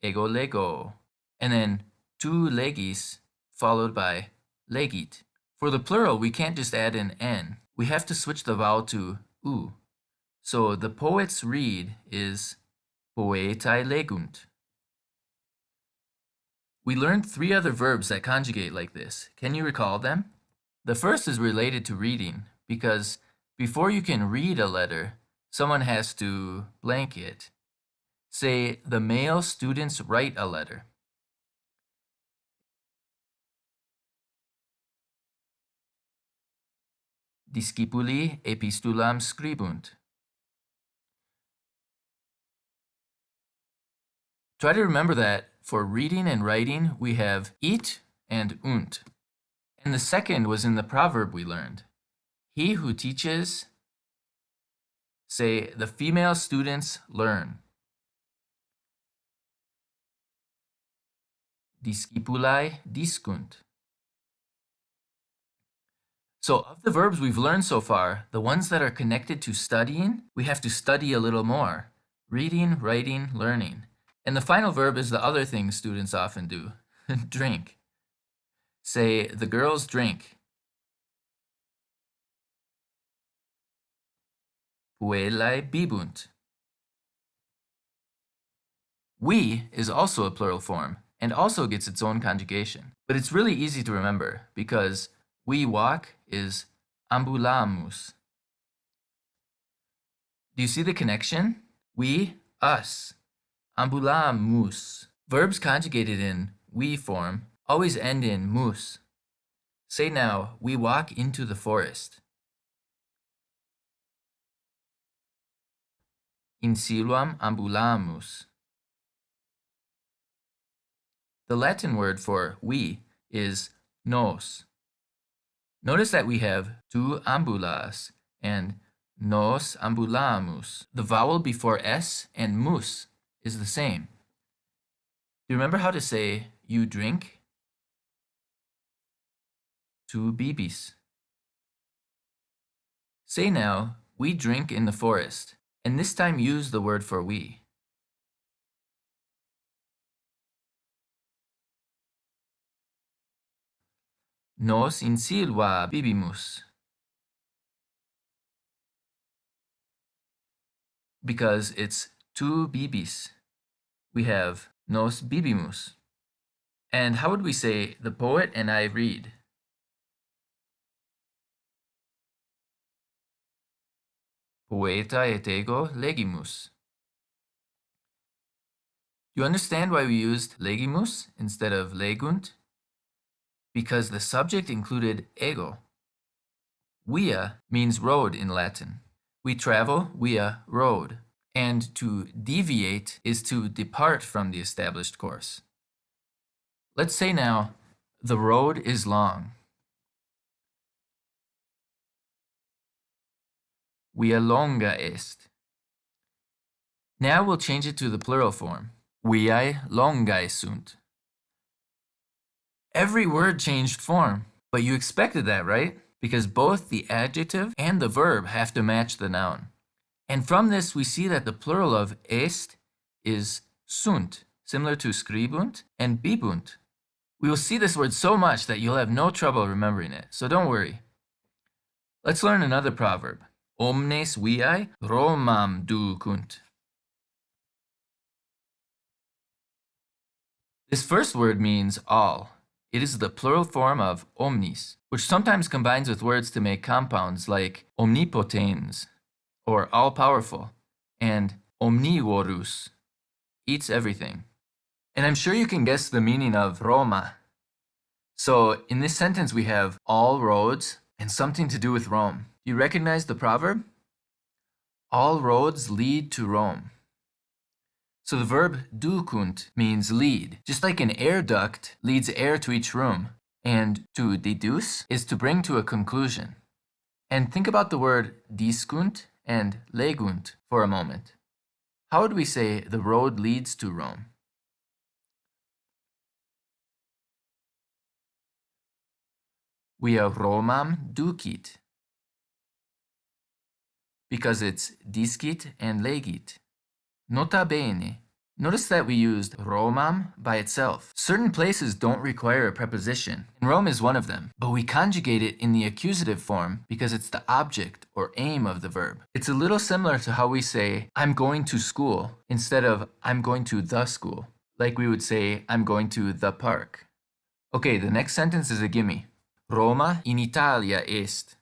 S1: ego lego, and then tu legis, followed by legit. For the plural, we can't just add an n. We have to switch the vowel to u. So the poets read is poetae legunt. We learned 3 other verbs that conjugate like this. Can you recall them? The first is related to reading, because before you can read a letter, someone has to blank it. Say, the male students write a letter. Discipuli epistulam scribunt. Try to remember that for reading and writing, we have it and unt. And the second was in the proverb we learned. He who teaches, say, the female students learn. Discipulae discunt. So of the verbs we've learned so far, the ones that are connected to studying, we have to study a little more. Reading, writing, learning. And the final verb is the other thing students often do, drink. Say, the girls drink. Puellae bibunt. We is also a plural form and also gets its own conjugation. But it's really easy to remember because we walk is ambulamus. Do you see the connection? We, us. Ambulamus. Verbs conjugated in we form always end in mus. Say now, we walk into the forest. in siluam ambulamus. The Latin word for we is nos. Notice that we have tu ambulas and nos ambulamus. The vowel before s and mus is the same. Do you remember how to say you drink? Tu bibis. Say now, we drink in the forest, and this time use the word for we. Nos in silva bibimus. Because it's tu bibis. We have nos bibimus. And how would we say the poet and I read? Poeta et ego legimus. Do you understand why we used legimus instead of legunt? Because the subject included ego. Via means road in Latin. We travel via road, and to deviate is to depart from the established course. Let's say now, the road is long. Via longa est. Now we'll change it to the plural form. Viae longae sunt. Every word changed form, but you expected that, right? Because both the adjective and the verb have to match the noun. And from this, we see that the plural of est is sunt, similar to scribunt and bibunt. We will see this word so much that you'll have no trouble remembering it, so don't worry. Let's learn another proverb. Omnes viae Romam ducunt. This first word means all. It is the plural form of omnis, which sometimes combines with words to make compounds like omnipotens, or all-powerful, and omnivorus, eats everything. And I'm sure you can guess the meaning of Roma. So in this sentence we have all roads and something to do with Rome. Do you recognize the proverb? All roads lead to Rome. So the verb ducunt means lead, just like an air duct leads air to each room. And to deduce is to bring to a conclusion. And think about the word discunt and legunt for a moment. How would we say the road leads to Rome? Via Romam ducit, because it's discit and legit. Nota bene. Notice that we used Romam by itself. Certain places don't require a preposition, and Rome is one of them, but we conjugate it in the accusative form because it's the object or aim of the verb. It's a little similar to how we say, I'm going to school, instead of I'm going to the school, like we would say, I'm going to the park. Okay, the next sentence is a gimme. Roma in Italia est.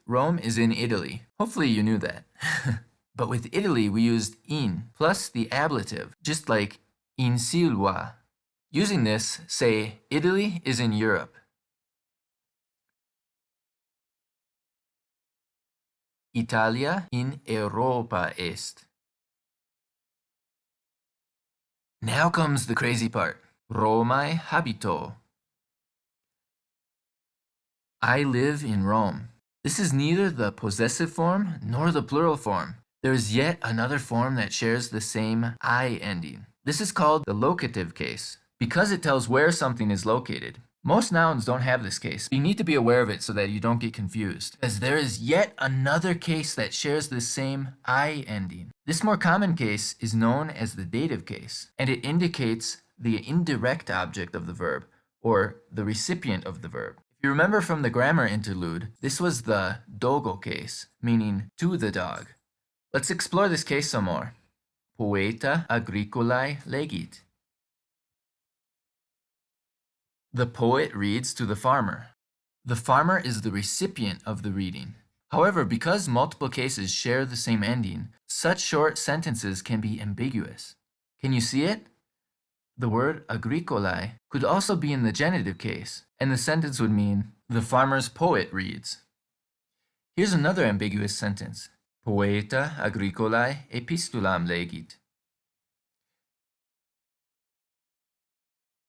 S1: Rome is in Italy. Hopefully you knew that. But with Italy, we used in plus the ablative, just like in Silva. Using this, say Italy is in Europe. Italia in Europa est. Now comes the crazy part. Romae habito. I live in Rome. This is neither the possessive form nor the plural form. There is yet another form that shares the same I ending. This is called the locative case, because it tells where something is located. Most nouns don't have this case. You need to be aware of it so that you don't get confused, as there is yet another case that shares the same I ending. This more common case is known as the dative case, and it indicates the indirect object of the verb, or the recipient of the verb. If you remember from the grammar interlude, this was the dogo case, meaning to the dog. Let's explore this case some more. Poeta agricolae legit. The poet reads to the farmer. The farmer is the recipient of the reading. However, because multiple cases share the same ending, such short sentences can be ambiguous. Can you see it? The word agricolae could also be in the genitive case, and the sentence would mean, the farmer's poet reads. Here's another ambiguous sentence. Poeta agricolae epistulam legit.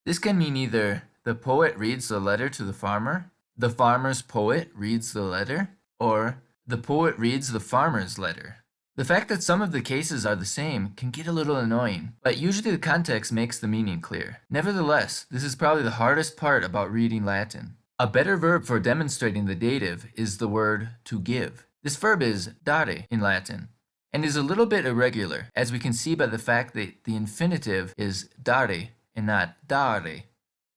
S1: This can mean either the poet reads the letter to the farmer's poet reads the letter, or the poet reads the farmer's letter. The fact that some of the cases are the same can get a little annoying, but usually the context makes the meaning clear. Nevertheless, this is probably the hardest part about reading Latin. A better verb for demonstrating the dative is the word to give. This verb is dare in Latin, and is a little bit irregular, as we can see by the fact that the infinitive is dare and not dare.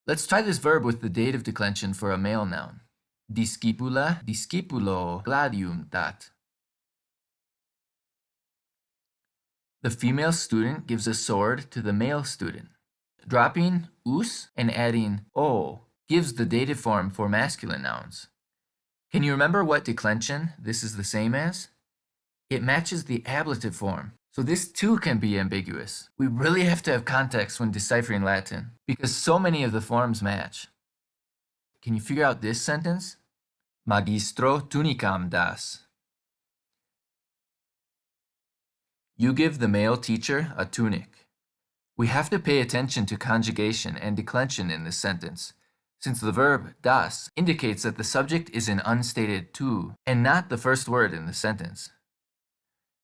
S1: Let's try this verb with the dative declension for a male noun. Discipula, discipulo gladium dat. The female student gives a sword to the male student. Dropping us and adding o gives the dative form for masculine nouns. Can you remember what declension this is the same as? It matches the ablative form, so this too can be ambiguous. We really have to have context when deciphering Latin, because so many of the forms match. Can you figure out this sentence? Magistro tunicam das. You give the male teacher a tunic. We have to pay attention to conjugation and declension in this sentence, since the verb das indicates that the subject is an unstated tu and not the first word in the sentence.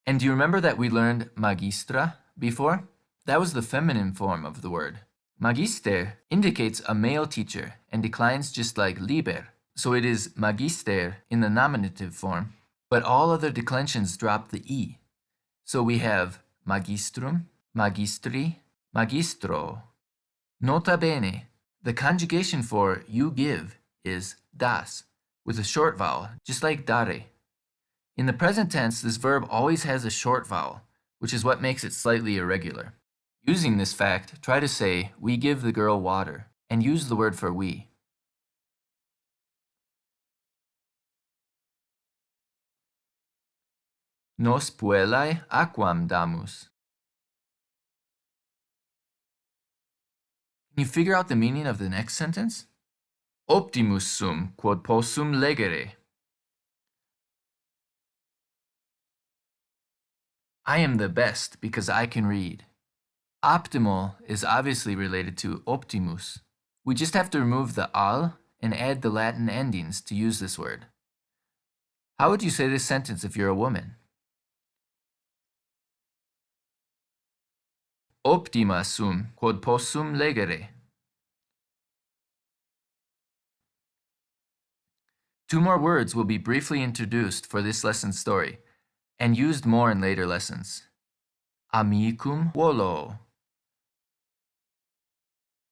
S1: And do you remember that we learned magistra before? That was the feminine form of the word. Magister indicates a male teacher and declines just like liber, so it is magister in the nominative form, but all other declensions drop the e. So we have magistrum, magistri, magistro. Nota bene, the conjugation for you give is das, with a short vowel, just like dare. In the present tense, this verb always has a short vowel, which is what makes it slightly irregular. Using this fact, try to say, we give the girl water, and use the word for we. Nos puellae aquam damus. Can you figure out the meaning of the next sentence? Optimus sum quod possum legere. I am the best because I can read. Optimal is obviously related to optimus. We just have to remove the al and add the Latin endings to use this word. How would you say this sentence if you're a woman? Optima sum quod possum legere. Two more words will be briefly introduced for this lesson's story, and used more in later lessons. Amicum volo.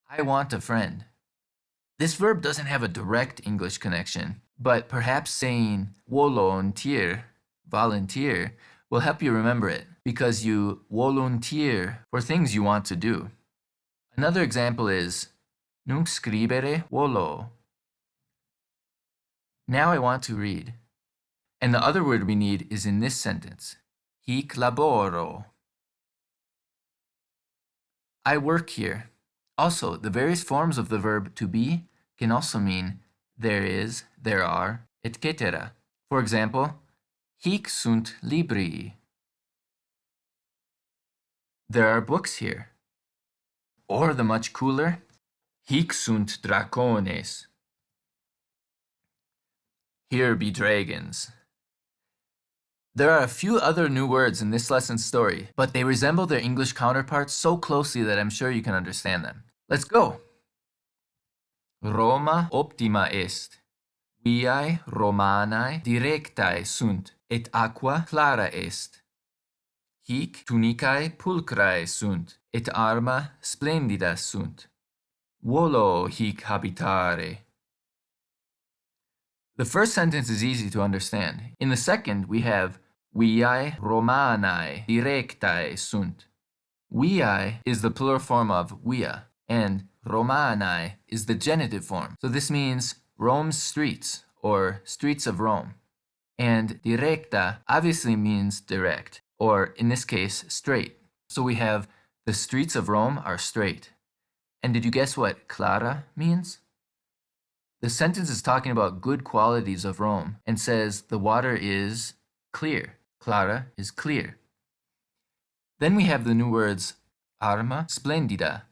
S1: I want a friend. This verb doesn't have a direct English connection, but perhaps saying volunteer, volunteer, will help you remember it, because you volunteer for things you want to do. Another example is nunc scribere volo. Now I want to read. And the other word we need is in this sentence. Hic laboro. I work here. Also, the various forms of the verb to be can also mean there is, there are, etc. For example, hic sunt libri. There are books here. Or the much cooler, hic sunt dracones. Here be dragons. There are a few other new words in this lesson's story, but they resemble their English counterparts so closely that I'm sure you can understand them. Let's go! Roma optima est. Viae Romanae directae sunt, et aqua clara est. Hic tunicae pulchrae sunt, et arma splendida sunt. Volo hic habitare. The first sentence is easy to understand. In the second, we have Viae Romanae directae sunt. Viae is the plural form of via, and Romanae is the genitive form. So this means Rome's streets, or streets of Rome. And directa obviously means direct, or in this case, straight. So we have the streets of Rome are straight. And did you guess what clara means? The sentence is talking about good qualities of Rome and says the water is clear. Clara is clear. Then we have the new words arma splendida.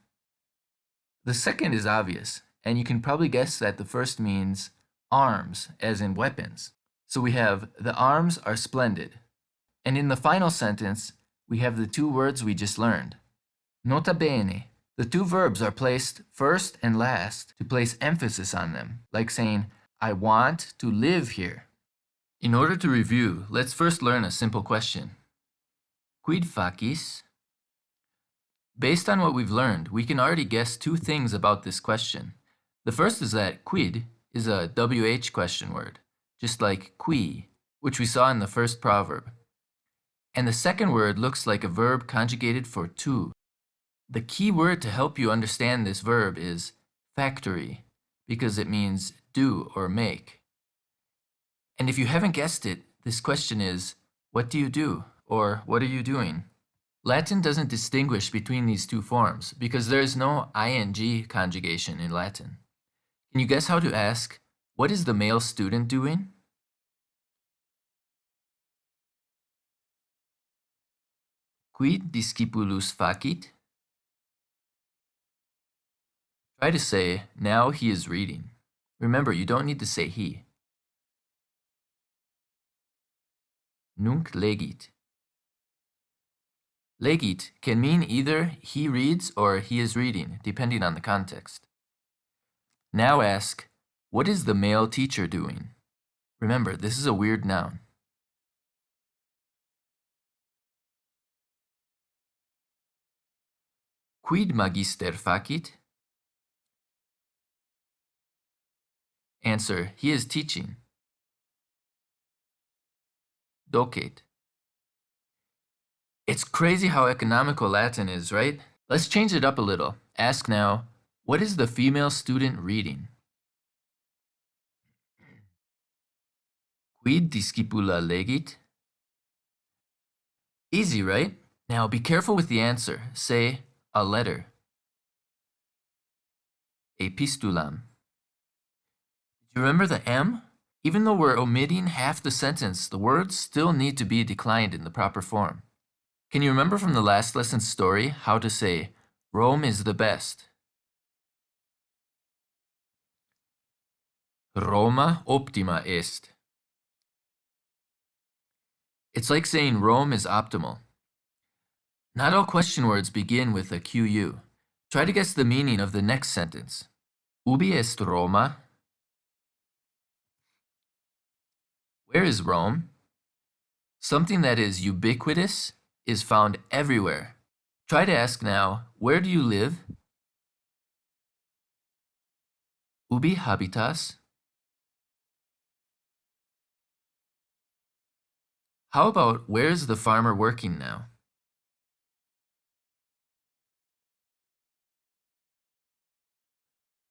S1: The second is obvious, and you can probably guess that the first means arms, as in weapons. So we have the arms are splendid. And in the final sentence, we have the two words we just learned. Nota bene. The two verbs are placed first and last to place emphasis on them, like saying, I want to live here. In order to review, let's first learn a simple question. Quid facis? Based on what we've learned, we can already guess two things about this question. The first is that quid is a WH question word, just like qui, which we saw in the first proverb. And the second word looks like a verb conjugated for to. The key word to help you understand this verb is factory, because it means do or make. And if you haven't guessed it, this question is, what do you do? Or what are you doing? Latin doesn't distinguish between these two forms because there is no ing conjugation in Latin. Can you guess how to ask, what is the male student doing? Quid discipulus facit? Try to say, now he is reading. Remember, you don't need to say he. Nunc legit. Legit can mean either he reads or he is reading, depending on the context. Now ask, what is the male teacher doing? Remember, this is a weird noun. Quid magister facit? Answer, he is teaching. Docet. It's crazy how economical Latin is, right? Let's change it up a little. Ask now, what is the female student reading? Quid discipula legit? Easy, right? Now be careful with the answer. Say, a letter. Epistulam. Did you remember the M? Even though we're omitting half the sentence, the words still need to be declined in the proper form. Can you remember from the last lesson's story how to say, Rome is the best? Roma optima est. It's like saying Rome is optimal. Not all question words begin with a QU. Try to guess the meaning of the next sentence. Ubi est Roma? Where is Rome? Something that is ubiquitous is found everywhere. Try to ask now, where do you live? Ubi habitas? How about where is the farmer working now?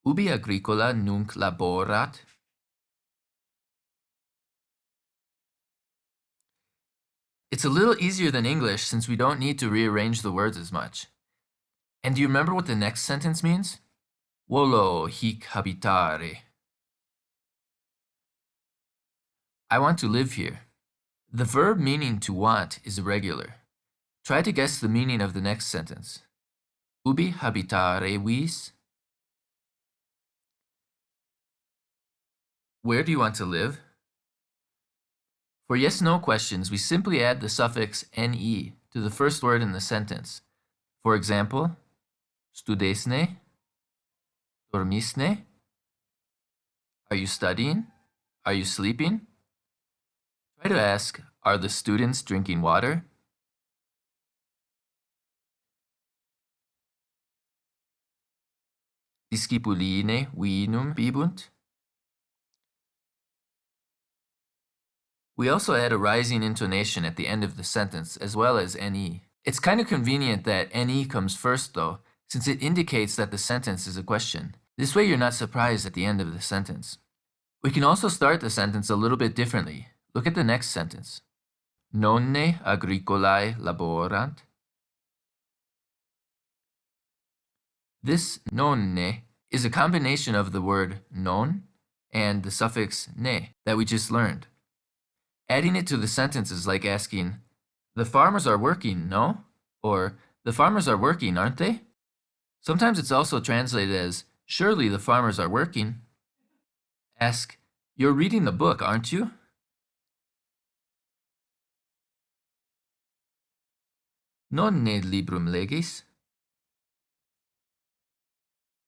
S1: Ubi agricola nunc laborat? It's a little easier than English since we don't need to rearrange the words as much. And do you remember what the next sentence means? Volo hic habitare. I want to live here. The verb meaning to want is irregular. Try to guess the meaning of the next sentence. Ubi habitare vis? Where do you want to live? For yes-no questions, we simply add the suffix ne to the first word in the sentence. For example, studesne, dormisne. Are you studying? Are you sleeping? Try to ask, are the students drinking water? Discipuline vinum bibunt? We also add a rising intonation at the end of the sentence, as well as ne. It's kind of convenient that ne comes first, though, since it indicates that the sentence is a question. This way you're not surprised at the end of the sentence. We can also start the sentence a little bit differently. Look at the next sentence. Nonne agricolae laborant. This nonne is a combination of the word non and the suffix ne that we just learned. Adding it to the sentence is like asking, the farmers are working, no? Or, the farmers are working, aren't they? Sometimes it's also translated as, surely the farmers are working. Ask, you're reading the book, aren't you? Non ne librum legis?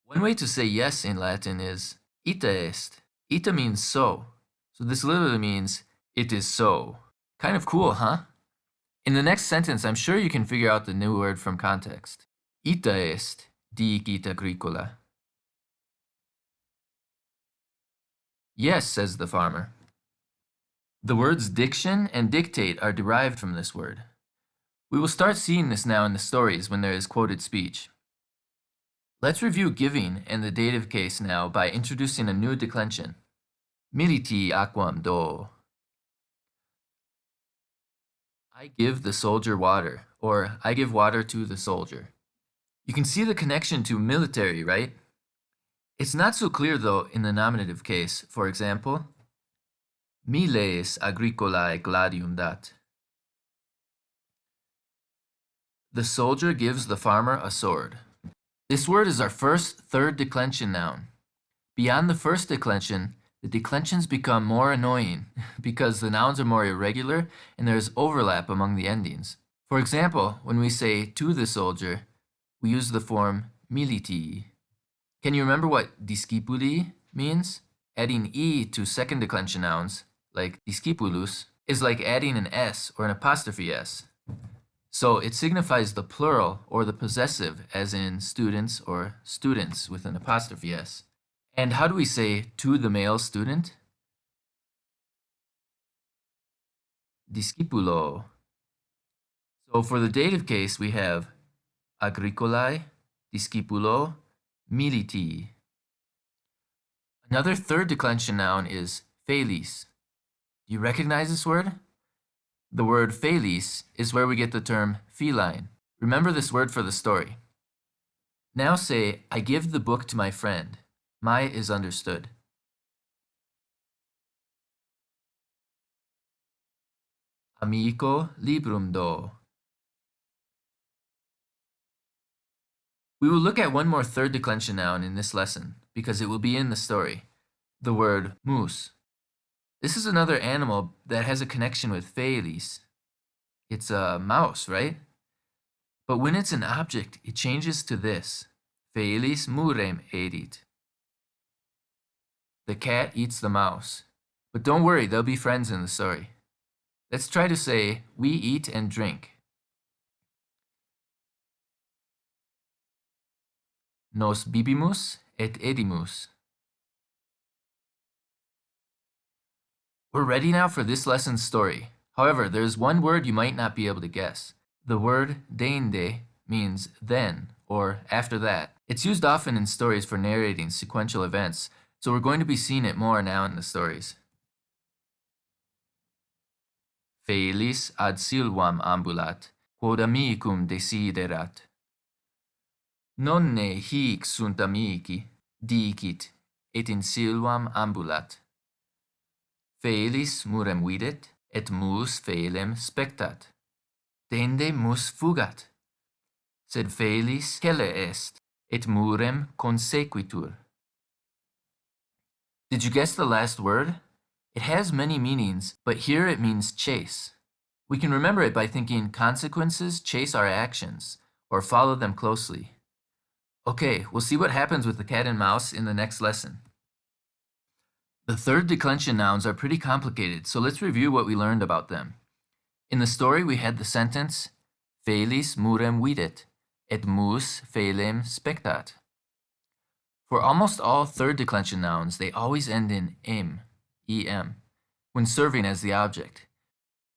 S1: One way to say yes in Latin is ita est. Ita means so. So this literally means it is so. Kind of cool, huh? In the next sentence, I'm sure you can figure out the new word from context. Ita est dicit agricola. Yes, says the farmer. The words diction and dictate are derived from this word. We will start seeing this now in the stories when there is quoted speech. Let's review giving and the dative case now by introducing a new declension. Militi aquam do. I give the soldier water, or I give water to the soldier. You can see the connection to military, right? It's not so clear though in the nominative case. For example, miles agricolae gladium dat. The soldier gives the farmer a sword. This word is our first third declension noun. Beyond the first declension, the declensions become more annoying because the nouns are more irregular and there is overlap among the endings. For example, when we say to the soldier, we use the form militi. Can you remember what discipuli means? Adding e to second declension nouns, like discipulus, is like adding an s or an apostrophe s. So it signifies the plural or the possessive, as in students or students with an apostrophe s. And how do we say to the male student? Discipulo. So for the dative case, we have agricolae, discipulo, militi. Another third declension noun is felis. Do you recognize this word? The word felis is where we get the term feline. Remember this word for the story. Now say, I give the book to my friend. My is understood. Amico librum do. We will look at one more third declension noun in this lesson because it will be in the story. The word mus. This is another animal that has a connection with felis. It's a mouse, right? But when it's an object, it changes to this. Felis murem erit. The cat eats the mouse. But don't worry, they'll be friends in the story. Let's try to say, we eat and drink. Nos bibimus et edimus. We're ready now for this lesson's story. However, there's one word you might not be able to guess. The word deinde means then or after that. It's used often in stories for narrating sequential events, so we're going to be seeing it more now in the stories. Felis ad silvam ambulat, quod amicum desiderat. Nonne hic sunt amici, dicit, et in silvam ambulat. Felis murem videt, et mus felem spectat. Dende mus fugat. Sed felis celle est, et murem consequitur. Did you guess the last word? It has many meanings, but here it means chase. We can remember it by thinking consequences chase our actions, or follow them closely. Okay, we'll see what happens with the cat and mouse in the next lesson. The third declension nouns are pretty complicated, so let's review what we learned about them. In the story, we had the sentence, Felis murem videt, et mus felem spectat. For almost all third declension nouns, they always end in em, when serving as the object.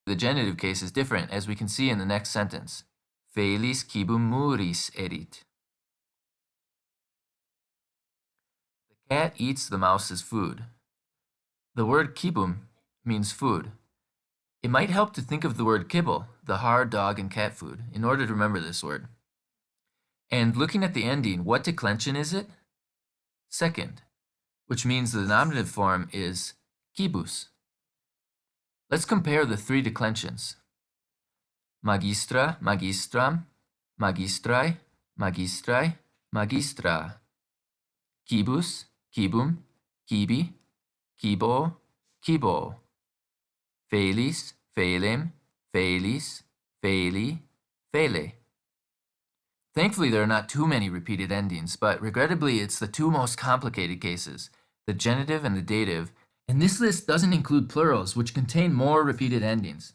S1: The genitive case is different, as we can see in the next sentence. Felis cibum muris erit. The cat eats the mouse's food. The word cibum means food. It might help to think of the word kibble, the hard dog and cat food, in order to remember this word. And looking at the ending, what declension is it? Second. which means the nominative form is quibus. Let's compare the three declensions. Magistra, magistram, magistrae, magistrae, magistra. Quibus, quibum, quibi, quibo, quibo. Felis, felem, felis, feli, fele. Thankfully, there are not too many repeated endings, but regrettably, it's the two most complicated cases, the genitive and the dative, and this list doesn't include plurals, which contain more repeated endings.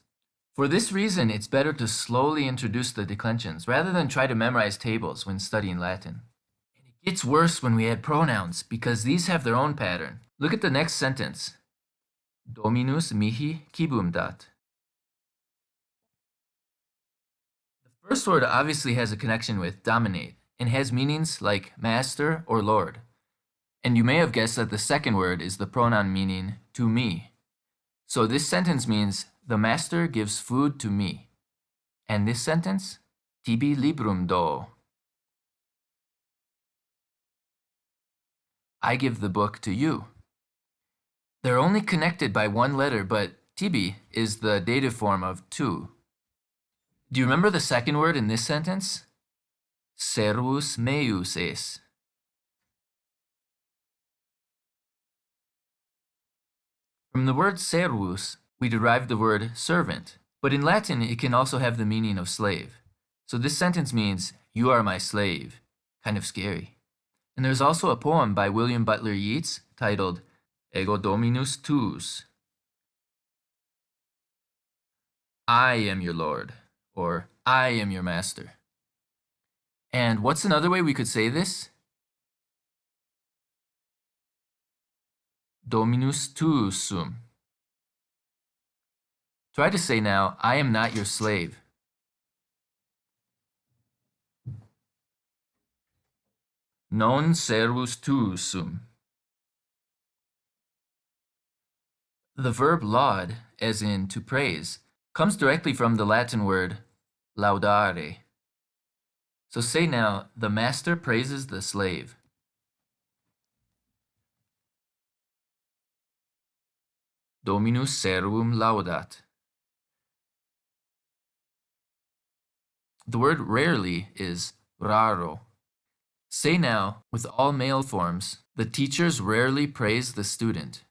S1: For this reason, it's better to slowly introduce the declensions rather than try to memorize tables when studying Latin. And it gets worse when we add pronouns, because these have their own pattern. Look at the next sentence. Dominus mihi quibum dat. The first word obviously has a connection with dominate and has meanings like master or lord. And you may have guessed that the second word is the pronoun meaning to me. So this sentence means the master gives food to me. And this sentence, tibi librum do. I give the book to you. They're only connected by one letter, but tibi is the dative form of to. Do you remember the second word in this sentence? Servus meus es. From the word servus, we derive the word servant, but in Latin it can also have the meaning of slave. So this sentence means, you are my slave. Kind of scary. And there's also a poem by William Butler Yeats titled Ego Dominus Tuus. I am your lord, or I am your master. And what's another way we could say this? Dominus tuus sum. Try to say now, I am not your slave. Non servus tuus sum. The verb laud, as in to praise, comes directly from the Latin word laudare. So say now, the master praises the slave. Dominus servum laudat. The word rarely is raro. Say now, with all male forms, the teachers rarely praise the student.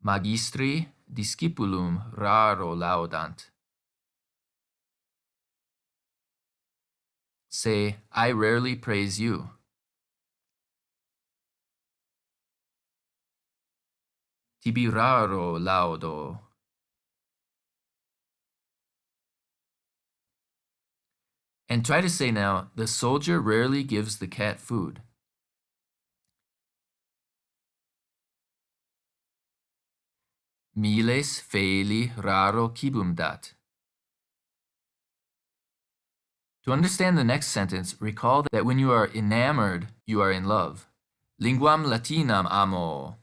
S1: Magistri discipulum raro laudant. Say, I rarely praise you. Tibi raro laudo. And try to say now, the soldier rarely gives the cat food. Miles feli raro quibum dat. To understand the next sentence, recall that when you are enamored, you are in love. Linguam Latinam amo.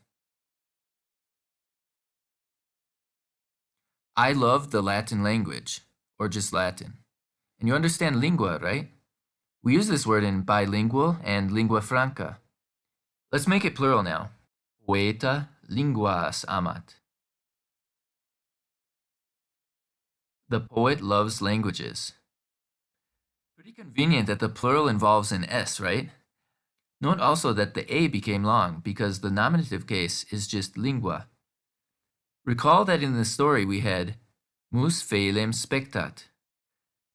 S1: I love the Latin language, or just Latin. And you understand lingua, right? We use this word in bilingual and lingua franca. Let's make it plural now. Poeta linguas amat. The poet loves languages. Pretty convenient that the plural involves an S, right? Note also that the A became long because the nominative case is just lingua. Recall that in the story we had mus felem spectat.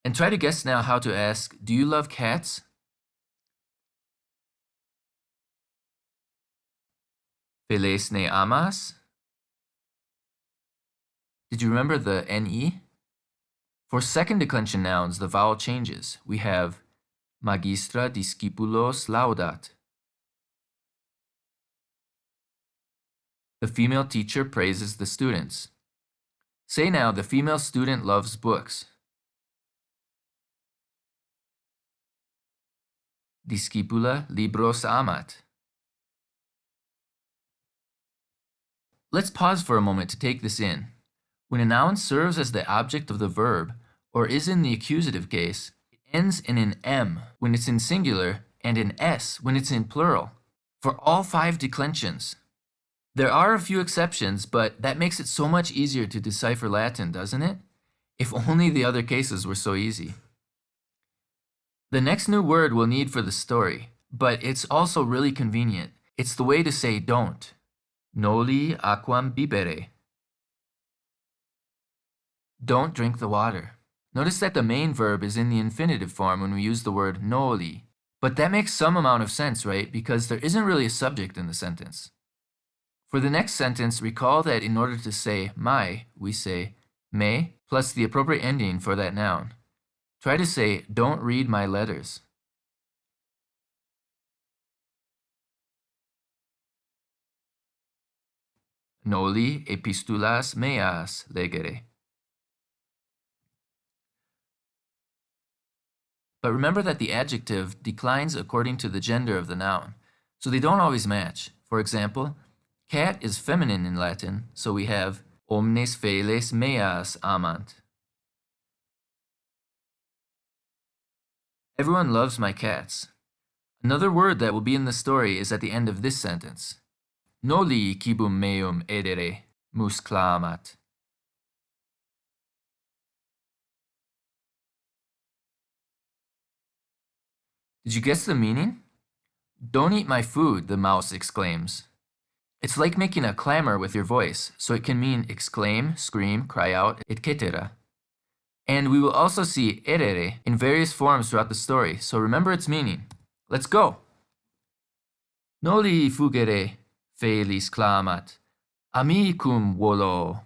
S1: And try to guess now how to ask, do you love cats? Feles ne amas? Did you remember the NE? For second declension nouns, the vowel changes. We have magistra discipulos laudat. The female teacher praises the students. Say now, the female student loves books. Discipula libros amat. Let's pause for a moment to take this in. When a noun serves as the object of the verb, or is in the accusative case, it ends in an M when it's in singular and an S when it's in plural, for all 5 declensions. There are a few exceptions, but that makes it so much easier to decipher Latin, doesn't it? If only the other cases were so easy. The next new word we'll need for the story, but it's also really convenient. It's the way to say don't. Noli aquam bibere. Don't drink the water. Notice that the main verb is in the infinitive form when we use the word noli. But that makes some amount of sense, right? Because there isn't really a subject in the sentence. For the next sentence, recall that in order to say my, we say me plus the appropriate ending for that noun. Try to say, don't read my letters. Noli epistulas meas legere. But remember that the adjective declines according to the gender of the noun, so they don't always match. For example, cat is feminine in Latin, so we have omnes feles meas amant. Everyone loves my cats. Another word that will be in the story is at the end of this sentence. Noli cibum meum edere mus clamat. Did you guess the meaning? Don't eat my food, the mouse exclaims. It's like making a clamor with your voice, so it can mean exclaim, scream, cry out, etc. And we will also see erere in various forms throughout the story, so remember its meaning. Let's go! Noli fugere, felis clamat, amicum volo.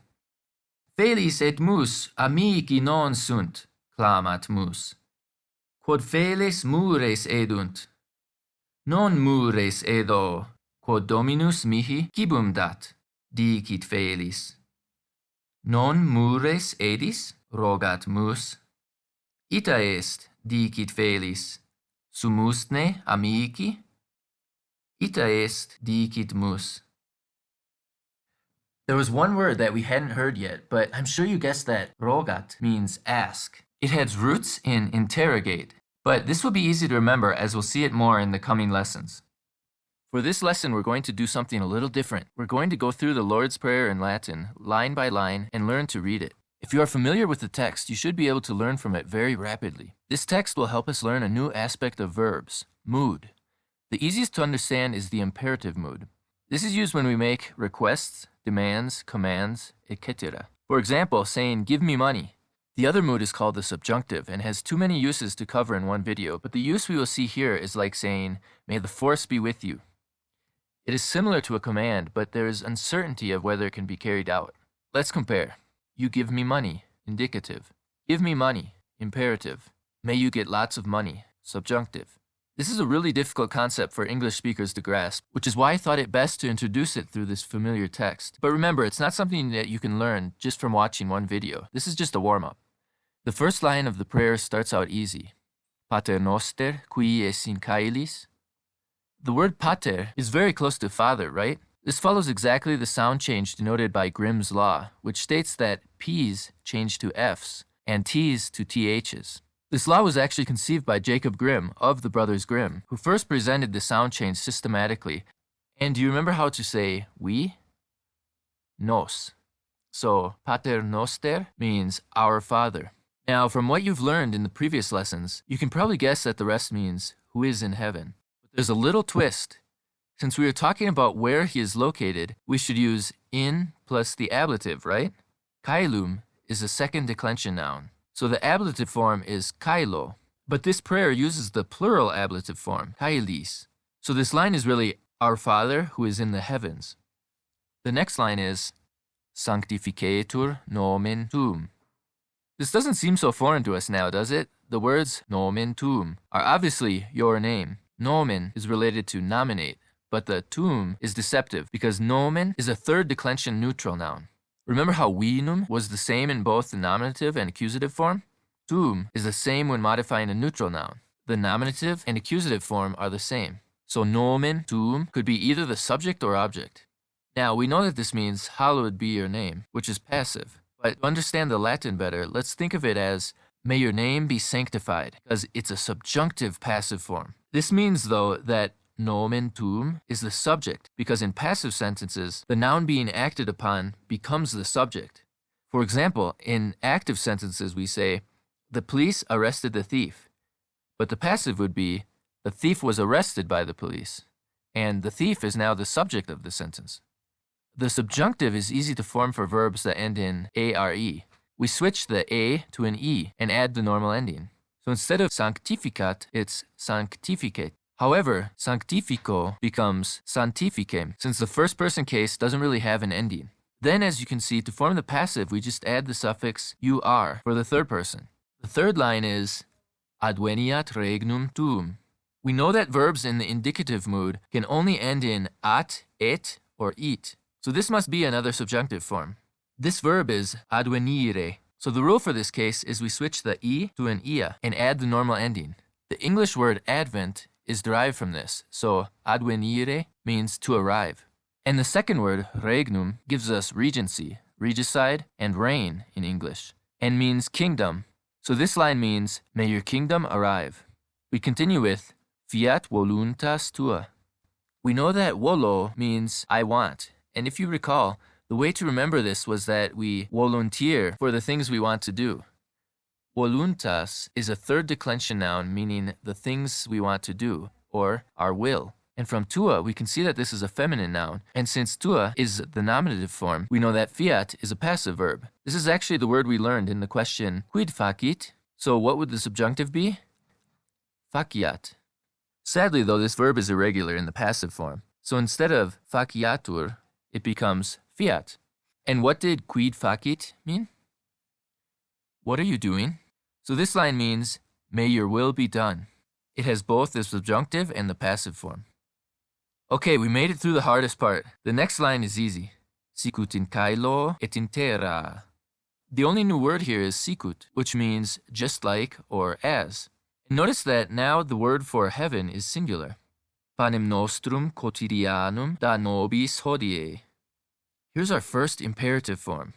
S1: Felis et mus amici non sunt, clamat mus. Quod felis mures edunt. Non mures edo, quod dominus mihi cibum dat, dicit felis. Non mures edis, rogat mus. Ita est, dicit felis, sumustne amici? Ita est, dicit mus. There was one word that we hadn't heard yet, but I'm sure you guessed that rogat means ask. It has roots in interrogate, but this will be easy to remember as we'll see it more in the coming lessons. For this lesson, we're going to do something a little different. We're going to go through the Lord's Prayer in Latin, line by line, and learn to read it. If you are familiar with the text, you should be able to learn from it very rapidly. This text will help us learn a new aspect of verbs, mood. The easiest to understand is the imperative mood. This is used when we make requests, demands, commands, etc. For example, saying, give me money. The other mood is called the subjunctive and has too many uses to cover in one video, but the use we will see here is like saying, may the force be with you. It is similar to a command, but there is uncertainty of whether it can be carried out. Let's compare. You give me money, indicative. Give me money, imperative. May you get lots of money, subjunctive. This is a really difficult concept for English speakers to grasp, which is why I thought it best to introduce it through this familiar text. But remember, it's not something that you can learn just from watching one video. This is just a warm-up. The first line of the prayer starts out easy. Pater noster, qui es in caelis. The word pater is very close to father, right? This follows exactly the sound change denoted by Grimm's law, which states that P's change to F's and T's to TH's. This law was actually conceived by Jacob Grimm of the Brothers Grimm, who first presented the sound change systematically. And do you remember how to say we? Nos. So pater noster means our father. Now, from what you've learned in the previous lessons, you can probably guess that the rest means who is in heaven. But there's a little twist. Since we are talking about where he is located, we should use in plus the ablative, right? Caelum is a second declension noun. So the ablative form is caelo, but this prayer uses the plural ablative form, caelis. So this line is really, our Father who is in the heavens. The next line is, sanctificetur nomen tuum. This doesn't seem so foreign to us now, does it? The words nomen tuum are obviously your name. Nomen is related to nominate, but the tuum is deceptive because nomen is a third declension neutral noun. Remember how vinum was the same in both the nominative and accusative form? Tuum is the same when modifying a neutral noun. The nominative and accusative form are the same. So nomen tuum could be either the subject or object. Now, we know that this means hallowed be your name, which is passive. But to understand the Latin better, let's think of it as may your name be sanctified, because it's a subjunctive passive form. This means, though, that nomen tuum is the subject, because in passive sentences, the noun being acted upon becomes the subject. For example, in active sentences we say, the police arrested the thief, but the passive would be, the thief was arrested by the police, and the thief is now the subject of the sentence. The subjunctive is easy to form for verbs that end in are. We switch the a to an e and add the normal ending. So instead of sanctificat, it's sanctificate. However, sanctifico becomes sanctificem, since the first person case doesn't really have an ending. Then, as you can see, to form the passive, we just add the suffix ur for the third person. The third line is adveniat regnum tuum. We know that verbs in the indicative mood can only end in at, et, or it. So this must be another subjunctive form. This verb is advenire. So the rule for this case is we switch the e to an ia and add the normal ending. The English word advent is derived from this, so advenire means to arrive. And the second word, regnum, gives us regency, regicide, and reign in English, and means kingdom. So this line means, may your kingdom arrive. We continue with fiat voluntas tua. We know that volo means I want, and if you recall, the way to remember this was that we volunteer for the things we want to do. Voluntas is a third declension noun meaning the things we want to do, or our will. And from tua, we can see that this is a feminine noun, and since tua is the nominative form, we know that fiat is a passive verb. This is actually the word we learned in the question, quid facit? So what would the subjunctive be? Faciat. Sadly, though, this verb is irregular in the passive form. So instead of faciatur, it becomes fiat. And what did quid facit mean? What are you doing? So this line means, may your will be done. It has both the subjunctive and the passive form. Okay, we made it through the hardest part. The next line is easy. Sicut in caelo et in terra. The only new word here is sicut, which means just like or as. And notice that now the word for heaven is singular. Panem nostrum quotidianum da nobis hodie. Here's our first imperative form.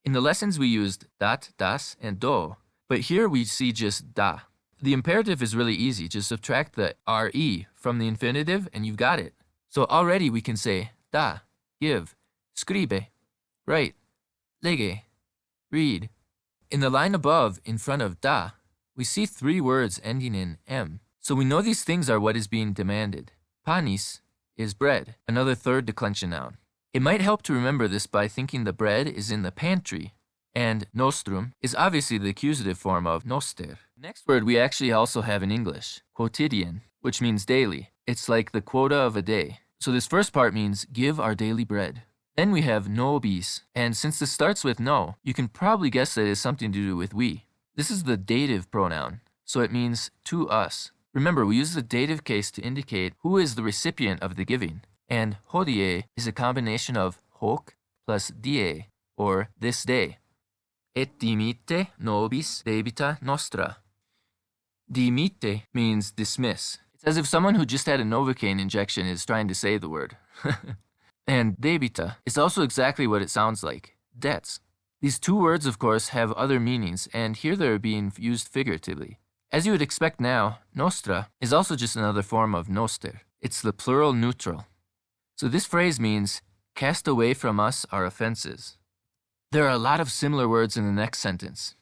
S1: In the lessons we used dat, das, and do, but here we see just da. The imperative is really easy. Just subtract the re from the infinitive and you've got it. So already we can say da, give, scribe, write, lege, read. In the line above, in front of da, we see three words ending in m. So we know these things are what is being demanded. Panis is bread, another third declension noun. It might help to remember this by thinking the bread is in the pantry, and nostrum is obviously the accusative form of noster. Next word we actually also have in English, quotidian, which means daily. It's like the quota of a day. So this first part means give our daily bread. Then we have nobis, and since this starts with no, you can probably guess that it has something to do with we. This is the dative pronoun, so it means to us. Remember, we use the dative case to indicate who is the recipient of the giving. And hodie is a combination of hoc plus die, or this day. Et dimitte nobis debita nostra. Dimitte means dismiss. It's as if someone who just had a Novocaine injection is trying to say the word. And debita is also exactly what it sounds like, debts. These two words, of course, have other meanings, and here they're being used figuratively. As you would expect now, nostra is also just another form of noster. It's the plural neutral. So this phrase means, cast away from us our offenses. There are a lot of similar words in the next sentence.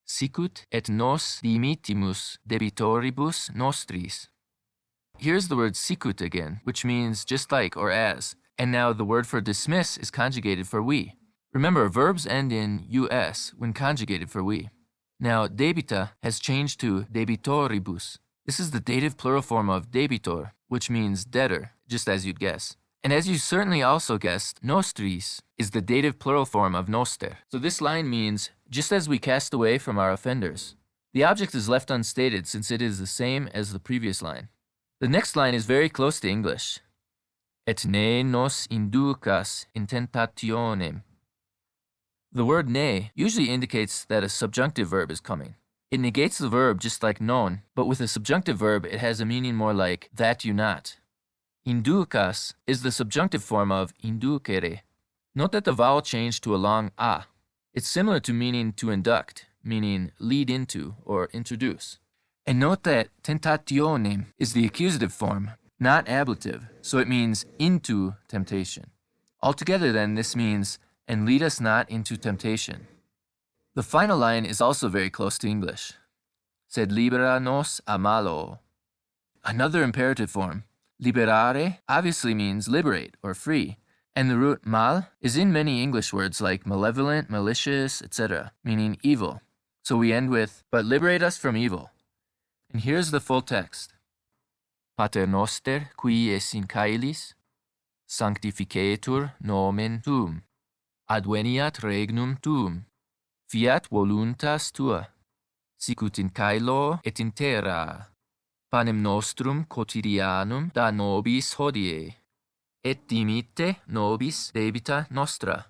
S1: Sicut et nos dimittimus debitoribus nostris. Here's the word sicut again, which means just like or as, and now the word for dismiss is conjugated for we. Remember, verbs end in us when conjugated for we. Now, debita has changed to debitoribus. This is the dative plural form of debitor, which means debtor, just as you'd guess. And as you certainly also guessed, nostris is the dative plural form of noster. So this line means, just as we cast away from our offenders. The object is left unstated since it is the same as the previous line. The next line is very close to English. Et ne nos inducas in tentationem. The word ne usually indicates that a subjunctive verb is coming. It negates the verb just like non, but with a subjunctive verb it has a meaning more like that you not. Inducas is the subjunctive form of inducere. Note that the vowel changed to a long a. It's similar to meaning to induct, meaning lead into or introduce. And note that tentationem is the accusative form, not ablative, so it means into temptation. Altogether then, this means, and lead us not into temptation. The final line is also very close to English. Sed libera nos a malo. Another imperative form. Liberare obviously means liberate or free, and the root mal is in many English words like malevolent, malicious, etc., meaning evil. So we end with, but liberate us from evil. And here's the full text. Pater noster, qui es in caelis, sanctificetur nomen tuum, adveniat regnum tuum, fiat voluntas tua, sicut in caelo et in terra. Panem nostrum quotidianum da nobis hodie, et dimitte nobis debita nostra,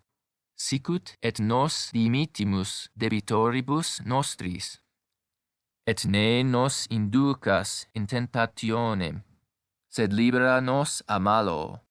S1: sicut et nos dimittimus debitoribus nostris. Et ne nos inducas in tentationem, sed libera nos a malo.